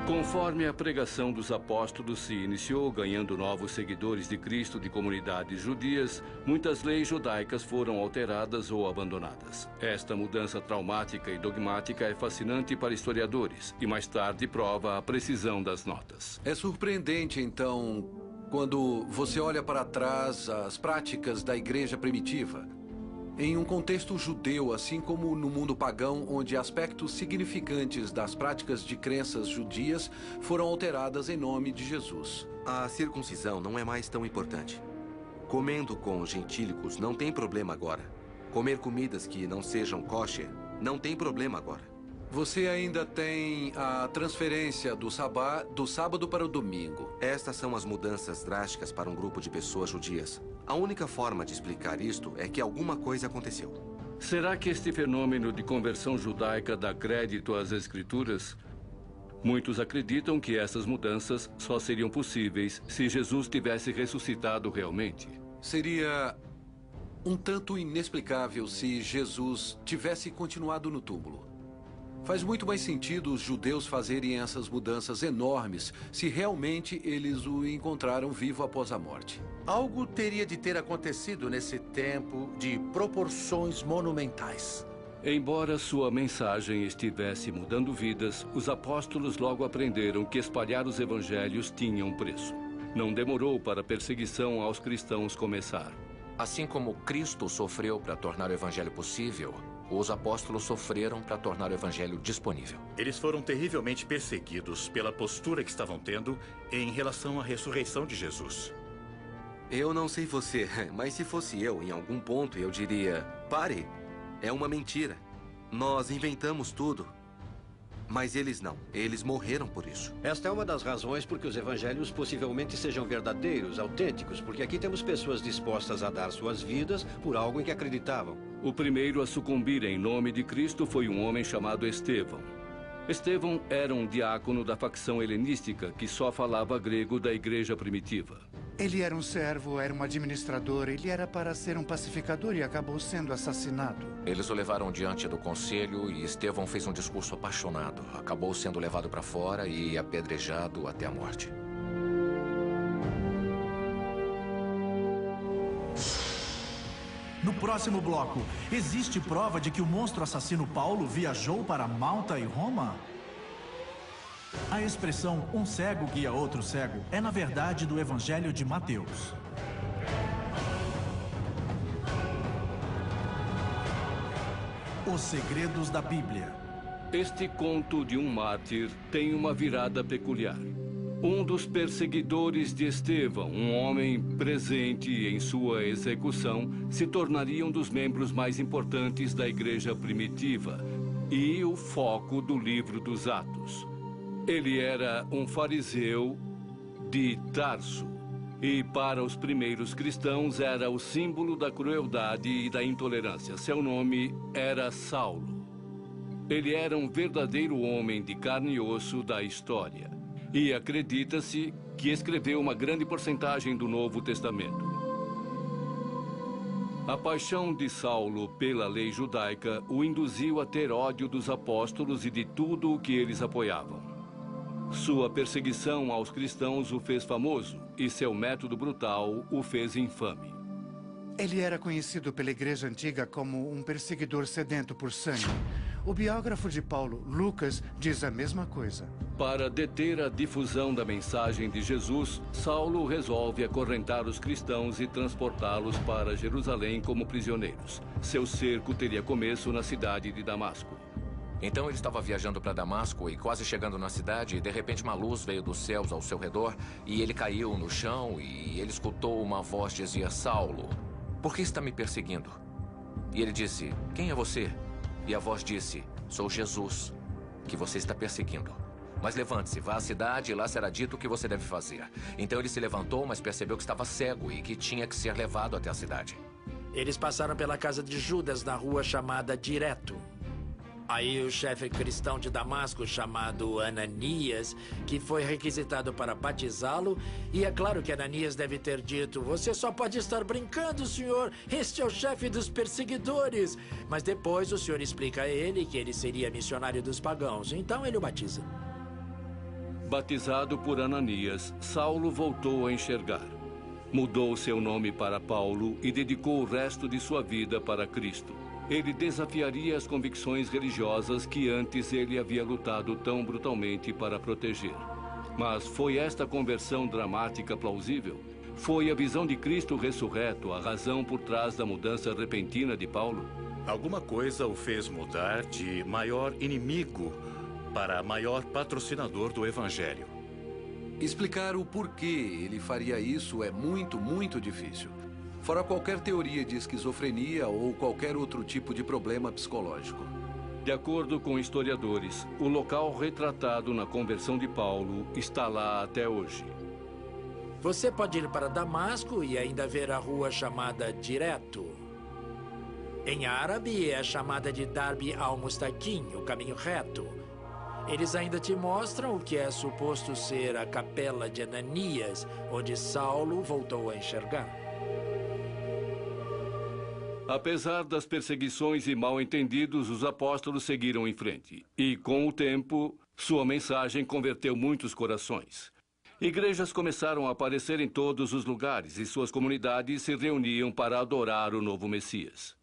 Conforme a pregação dos apóstolos se iniciou, ganhando novos seguidores de Cristo de comunidades judias, muitas leis judaicas foram alteradas ou abandonadas. Esta mudança traumática e dogmática é fascinante para historiadores e mais tarde prova a precisão das notas. É surpreendente, então, quando você olha para trás as práticas da igreja primitiva. Em um contexto judeu, assim como no mundo pagão, onde aspectos significantes das práticas de crenças judias foram alteradas em nome de Jesus. A circuncisão não é mais tão importante. Comendo com gentílicos não tem problema agora. Comer comidas que não sejam kosher não tem problema agora. Você ainda tem a transferência do sábado para o domingo. Estas são as mudanças drásticas para um grupo de pessoas judias. A única forma de explicar isto é que alguma coisa aconteceu. Será que este fenômeno de conversão judaica dá crédito às Escrituras? Muitos acreditam que essas mudanças só seriam possíveis se Jesus tivesse ressuscitado realmente. Seria um tanto inexplicável se Jesus tivesse continuado no túmulo. Faz muito mais sentido os judeus fazerem essas mudanças enormes se realmente eles o encontraram vivo após a morte. Algo teria de ter acontecido nesse tempo de proporções monumentais. Embora sua mensagem estivesse mudando vidas, os apóstolos logo aprenderam que espalhar os evangelhos tinha um preço. Não demorou para a perseguição aos cristãos começar. Assim como Cristo sofreu para tornar o evangelho possível, os apóstolos sofreram para tornar o evangelho disponível. Eles foram terrivelmente perseguidos pela postura que estavam tendo em relação à ressurreição de Jesus. Eu não sei você, mas se fosse eu, em algum ponto eu diria: pare, é uma mentira. Nós inventamos tudo. Mas eles não. Eles morreram por isso. Esta é uma das razões por que os evangelhos possivelmente sejam verdadeiros, autênticos, porque aqui temos pessoas dispostas a dar suas vidas por algo em que acreditavam. O primeiro a sucumbir em nome de Cristo foi um homem chamado Estevão. Estevão era um diácono da facção helenística que só falava grego da igreja primitiva. Ele era um servo, era um administrador, ele era para ser um pacificador e acabou sendo assassinado. Eles o levaram diante do conselho e Estevão fez um discurso apaixonado. Acabou sendo levado para fora e apedrejado até a morte. No próximo bloco, existe prova de que o monstro assassino Paulo viajou para Malta e Roma? A expressão "um cego guia outro cego" é, na verdade, do Evangelho de Mateus. Os segredos da Bíblia. Este conto de um mártir tem uma virada peculiar. Um dos perseguidores de Estevão, um homem presente em sua execução, se tornaria um dos membros mais importantes da igreja primitiva e o foco do livro dos Atos. Ele era um fariseu de Tarso e, para os primeiros cristãos, era o símbolo da crueldade e da intolerância. Seu nome era Saulo. Ele era um verdadeiro homem de carne e osso da história. E acredita-se que escreveu uma grande porcentagem do Novo Testamento. A paixão de Saulo pela lei judaica o induziu a ter ódio dos apóstolos e de tudo o que eles apoiavam. Sua perseguição aos cristãos o fez famoso e seu método brutal o fez infame. Ele era conhecido pela Igreja Antiga como um perseguidor sedento por sangue. O biógrafo de Paulo, Lucas, diz a mesma coisa. Para deter a difusão da mensagem de Jesus, Saulo resolve acorrentar os cristãos e transportá-los para Jerusalém como prisioneiros. Seu cerco teria começo na cidade de Damasco. Então ele estava viajando para Damasco e quase chegando na cidade, de repente uma luz veio dos céus ao seu redor e ele caiu no chão e ele escutou uma voz que dizia: Saulo, por que está me perseguindo? E ele disse: quem é você? E a voz disse: sou Jesus, que você está perseguindo. Mas levante-se, vá à cidade e lá será dito o que você deve fazer. Então ele se levantou, mas percebeu que estava cego e que tinha que ser levado até a cidade. Eles passaram pela casa de Judas na rua chamada Direto. Aí o chefe cristão de Damasco, chamado Ananias, que foi requisitado para batizá-lo, e é claro que Ananias deve ter dito: você só pode estar brincando, senhor, este é o chefe dos perseguidores. Mas depois o senhor explica a ele que ele seria missionário dos pagãos, então ele o batiza. Batizado por Ananias, Saulo voltou a enxergar. Mudou seu nome para Paulo e dedicou o resto de sua vida para Cristo. Ele desafiaria as convicções religiosas que antes ele havia lutado tão brutalmente para proteger. Mas foi esta conversão dramática plausível? Foi a visão de Cristo ressurreto a razão por trás da mudança repentina de Paulo? Alguma coisa o fez mudar de maior inimigo para maior patrocinador do Evangelho. Explicar o porquê ele faria isso é muito difícil. Fora qualquer teoria de esquizofrenia ou qualquer outro tipo de problema psicológico. De acordo com historiadores, o local retratado na conversão de Paulo está lá até hoje. Você pode ir para Damasco e ainda ver a rua chamada Direto. Em árabe é chamada de Darbi al-Mustaqim, o caminho reto. Eles ainda te mostram o que é suposto ser a capela de Ananias, onde Saulo voltou a enxergar. Apesar das perseguições e mal-entendidos, os apóstolos seguiram em frente. E, com o tempo, sua mensagem converteu muitos corações. Igrejas começaram a aparecer em todos os lugares e suas comunidades se reuniam para adorar o novo Messias.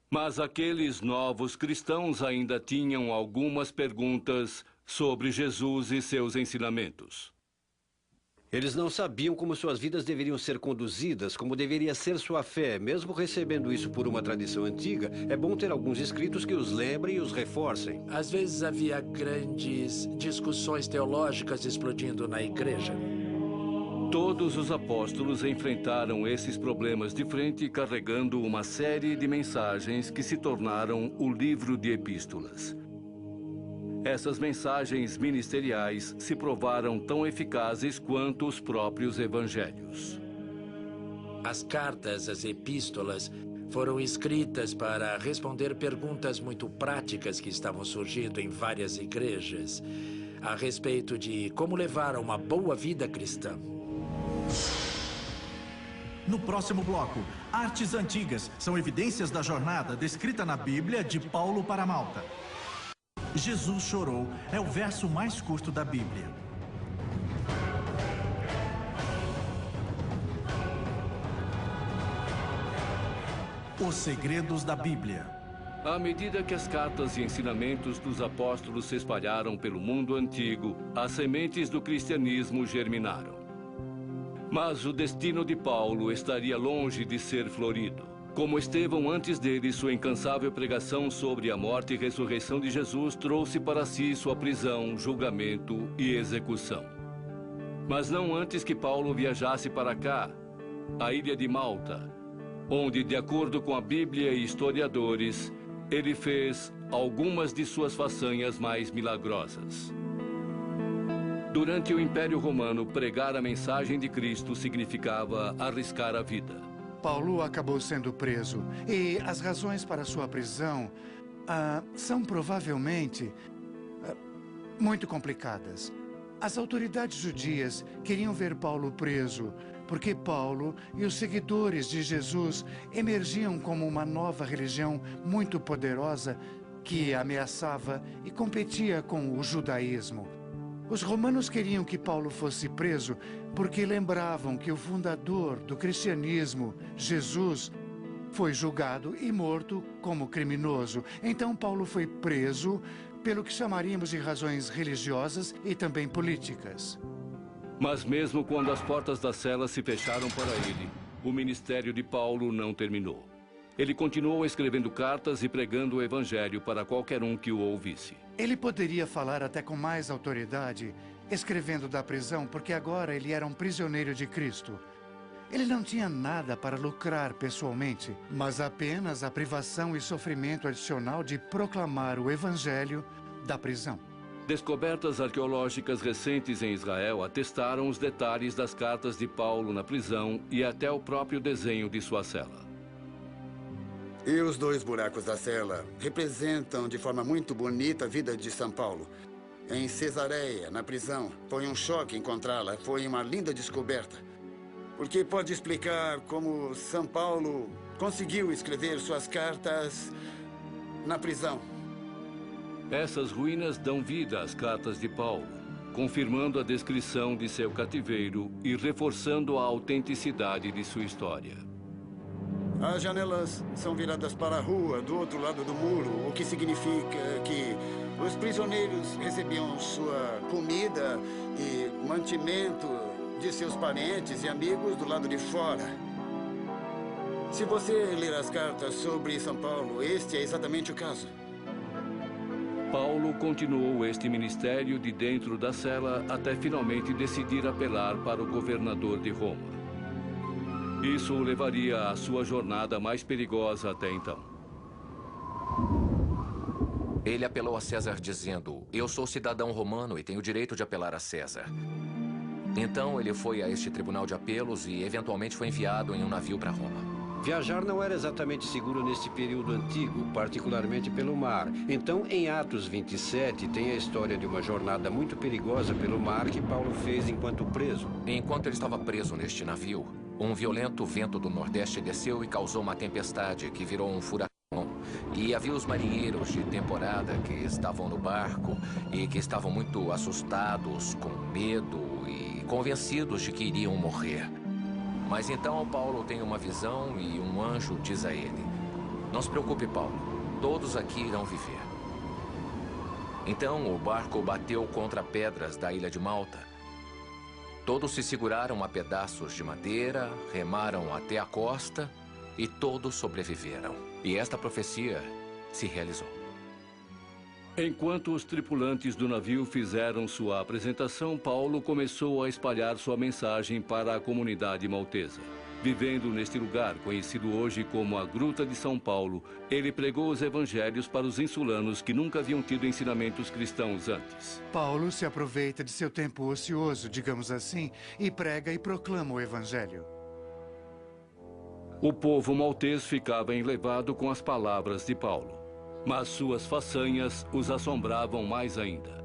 Mas aqueles novos cristãos ainda tinham algumas perguntas sobre Jesus e seus ensinamentos. Eles não sabiam como suas vidas deveriam ser conduzidas, como deveria ser sua fé. Mesmo recebendo isso por uma tradição antiga, é bom ter alguns escritos que os lembrem e os reforcem. Às vezes havia grandes discussões teológicas explodindo na igreja. Todos os apóstolos enfrentaram esses problemas de frente, carregando uma série de mensagens que se tornaram o livro de epístolas. Essas mensagens ministeriais se provaram tão eficazes quanto os próprios evangelhos. As cartas, as epístolas, foram escritas para responder perguntas muito práticas que estavam surgindo em várias igrejas a respeito de como levar uma boa vida cristã. No próximo bloco, artes antigas são evidências da jornada descrita na Bíblia de Paulo para Malta. Jesus chorou é o verso mais curto da Bíblia. Os segredos da Bíblia. À medida que as cartas e ensinamentos dos apóstolos se espalharam pelo mundo antigo, as sementes do cristianismo germinaram. Mas o destino de Paulo estaria longe de ser florido. Como Estevão antes dele, sua incansável pregação sobre a morte e ressurreição de Jesus trouxe para si sua prisão, julgamento e execução. Mas não antes que Paulo viajasse para cá, a ilha de Malta, onde, de acordo com a Bíblia e historiadores, ele fez algumas de suas façanhas mais milagrosas. Durante o Império Romano, pregar a mensagem de Cristo significava arriscar a vida. Paulo acabou sendo preso e as razões para sua prisão são provavelmente muito complicadas. As autoridades judias queriam ver Paulo preso porque Paulo e os seguidores de Jesus emergiam como uma nova religião muito poderosa que ameaçava e competia com o judaísmo. Os romanos queriam que Paulo fosse preso porque lembravam que o fundador do cristianismo, Jesus, foi julgado e morto como criminoso. Então Paulo foi preso pelo que chamaríamos de razões religiosas e também políticas. Mas mesmo quando as portas da cela se fecharam para ele, o ministério de Paulo não terminou. Ele continuou escrevendo cartas e pregando o evangelho para qualquer um que o ouvisse. Ele poderia falar até com mais autoridade, escrevendo da prisão, porque agora ele era um prisioneiro de Cristo. Ele não tinha nada para lucrar pessoalmente, mas apenas a privação e sofrimento adicional de proclamar o evangelho da prisão. Descobertas arqueológicas recentes em Israel atestaram os detalhes das cartas de Paulo na prisão e até o próprio desenho de sua cela. E os 2 buracos da cela representam de forma muito bonita a vida de São Paulo. Em Cesareia, na prisão, foi um choque encontrá-la. Foi uma linda descoberta. Porque pode explicar como São Paulo conseguiu escrever suas cartas na prisão. Essas ruínas dão vida às cartas de Paulo, confirmando a descrição de seu cativeiro e reforçando a autenticidade de sua história. As janelas são viradas para a rua, do outro lado do muro, o que significa que os prisioneiros recebiam sua comida e mantimento de seus parentes e amigos do lado de fora. Se você ler as cartas sobre São Paulo, este é exatamente o caso. Paulo continuou este ministério de dentro da cela até finalmente decidir apelar para o governador de Roma. Isso o levaria à sua jornada mais perigosa até então. Ele apelou a César dizendo: "Eu sou cidadão romano e tenho direito de apelar a César." Então ele foi a este tribunal de apelos e eventualmente foi enviado em um navio para Roma. Viajar não era exatamente seguro neste período antigo, particularmente pelo mar. Então, em Atos 27, tem a história de uma jornada muito perigosa pelo mar que Paulo fez enquanto preso. Enquanto ele estava preso neste navio, um violento vento do Nordeste desceu e causou uma tempestade que virou um furacão. E havia os marinheiros de temporada que estavam no barco e que estavam muito assustados, com medo e convencidos de que iriam morrer. Mas então Paulo tem uma visão e um anjo diz a ele: "Não se preocupe, Paulo, todos aqui irão viver." Então o barco bateu contra pedras da ilha de Malta. Todos se seguraram a pedaços de madeira, remaram até a costa e todos sobreviveram. E esta profecia se realizou. Enquanto os tripulantes do navio fizeram sua apresentação, Paulo começou a espalhar sua mensagem para a comunidade maltesa. Vivendo neste lugar, conhecido hoje como a Gruta de São Paulo, ele pregou os evangelhos para os insulanos que nunca haviam tido ensinamentos cristãos antes. Paulo se aproveita de seu tempo ocioso, digamos assim, e prega e proclama o evangelho. O povo maltês ficava enlevado com as palavras de Paulo. Mas suas façanhas os assombravam mais ainda.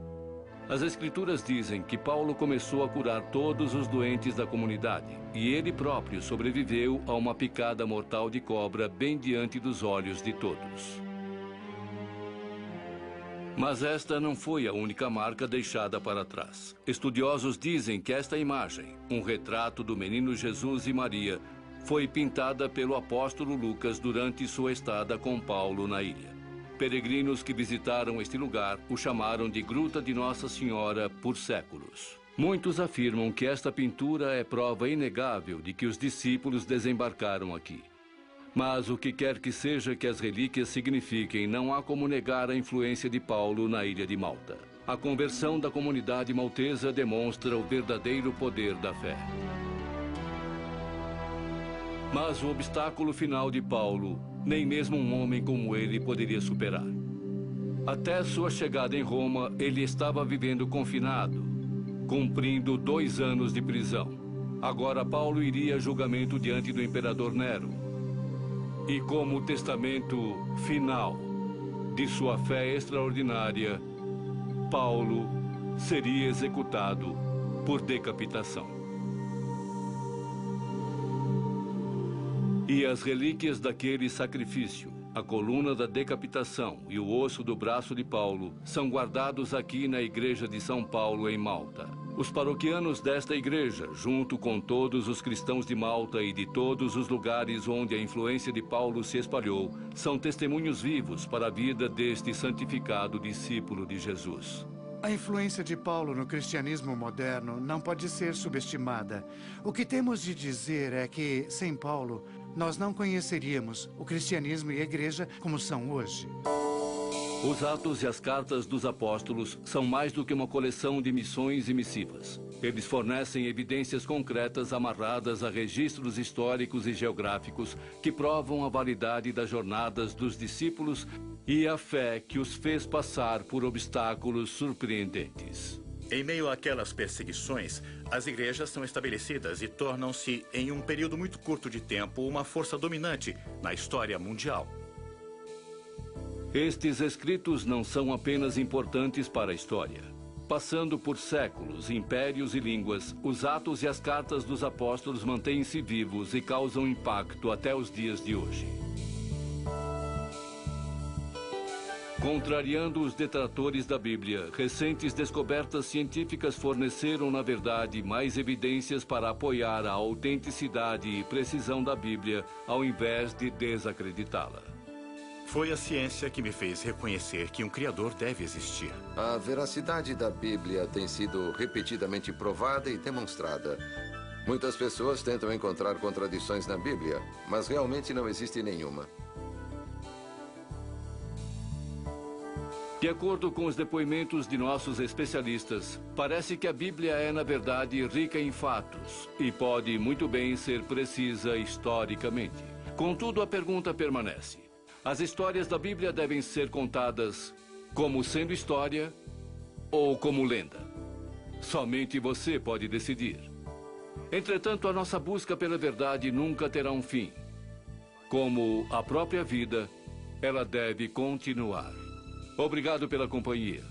As Escrituras dizem que Paulo começou a curar todos os doentes da comunidade, e ele próprio sobreviveu a uma picada mortal de cobra bem diante dos olhos de todos. Mas esta não foi a única marca deixada para trás. Estudiosos dizem que esta imagem, um retrato do menino Jesus e Maria, foi pintada pelo apóstolo Lucas durante sua estada com Paulo na ilha. Peregrinos que visitaram este lugar o chamaram de Gruta de Nossa Senhora por séculos. Muitos afirmam que esta pintura é prova inegável de que os discípulos desembarcaram aqui. Mas o que quer que seja que as relíquias signifiquem, não há como negar a influência de Paulo na ilha de Malta. A conversão da comunidade maltesa demonstra o verdadeiro poder da fé. Mas o obstáculo final de Paulo, nem mesmo um homem como ele poderia superar. Até sua chegada em Roma, ele estava vivendo confinado, cumprindo 2 anos de prisão. Agora Paulo iria a julgamento diante do imperador Nero. E como testamento final de sua fé extraordinária, Paulo seria executado por decapitação. E as relíquias daquele sacrifício, a coluna da decapitação e o osso do braço de Paulo, são guardados aqui na igreja de São Paulo, em Malta. Os paroquianos desta igreja, junto com todos os cristãos de Malta e de todos os lugares onde a influência de Paulo se espalhou, são testemunhos vivos para a vida deste santificado discípulo de Jesus. A influência de Paulo no cristianismo moderno não pode ser subestimada. O que temos de dizer é que, sem Paulo, nós não conheceríamos o cristianismo e a igreja como são hoje. Os Atos e as Cartas dos Apóstolos são mais do que uma coleção de missões e missivas. Eles fornecem evidências concretas amarradas a registros históricos e geográficos que provam a validade das jornadas dos discípulos e a fé que os fez passar por obstáculos surpreendentes. Em meio àquelas perseguições, as igrejas são estabelecidas e tornam-se, em um período muito curto de tempo, uma força dominante na história mundial. Estes escritos não são apenas importantes para a história. Passando por séculos, impérios e línguas, os Atos e as Cartas dos Apóstolos mantêm-se vivos e causam impacto até os dias de hoje. Contrariando os detratores da Bíblia, recentes descobertas científicas forneceram, na verdade, mais evidências para apoiar a autenticidade e precisão da Bíblia, ao invés de desacreditá-la. Foi a ciência que me fez reconhecer que um Criador deve existir. A veracidade da Bíblia tem sido repetidamente provada e demonstrada. Muitas pessoas tentam encontrar contradições na Bíblia, mas realmente não existe nenhuma. De acordo com os depoimentos de nossos especialistas, parece que a Bíblia é, na verdade, rica em fatos e pode muito bem ser precisa historicamente. Contudo, a pergunta permanece. As histórias da Bíblia devem ser contadas como sendo história ou como lenda. Somente você pode decidir. Entretanto, a nossa busca pela verdade nunca terá um fim. Como a própria vida, ela deve continuar. Obrigado pela companhia.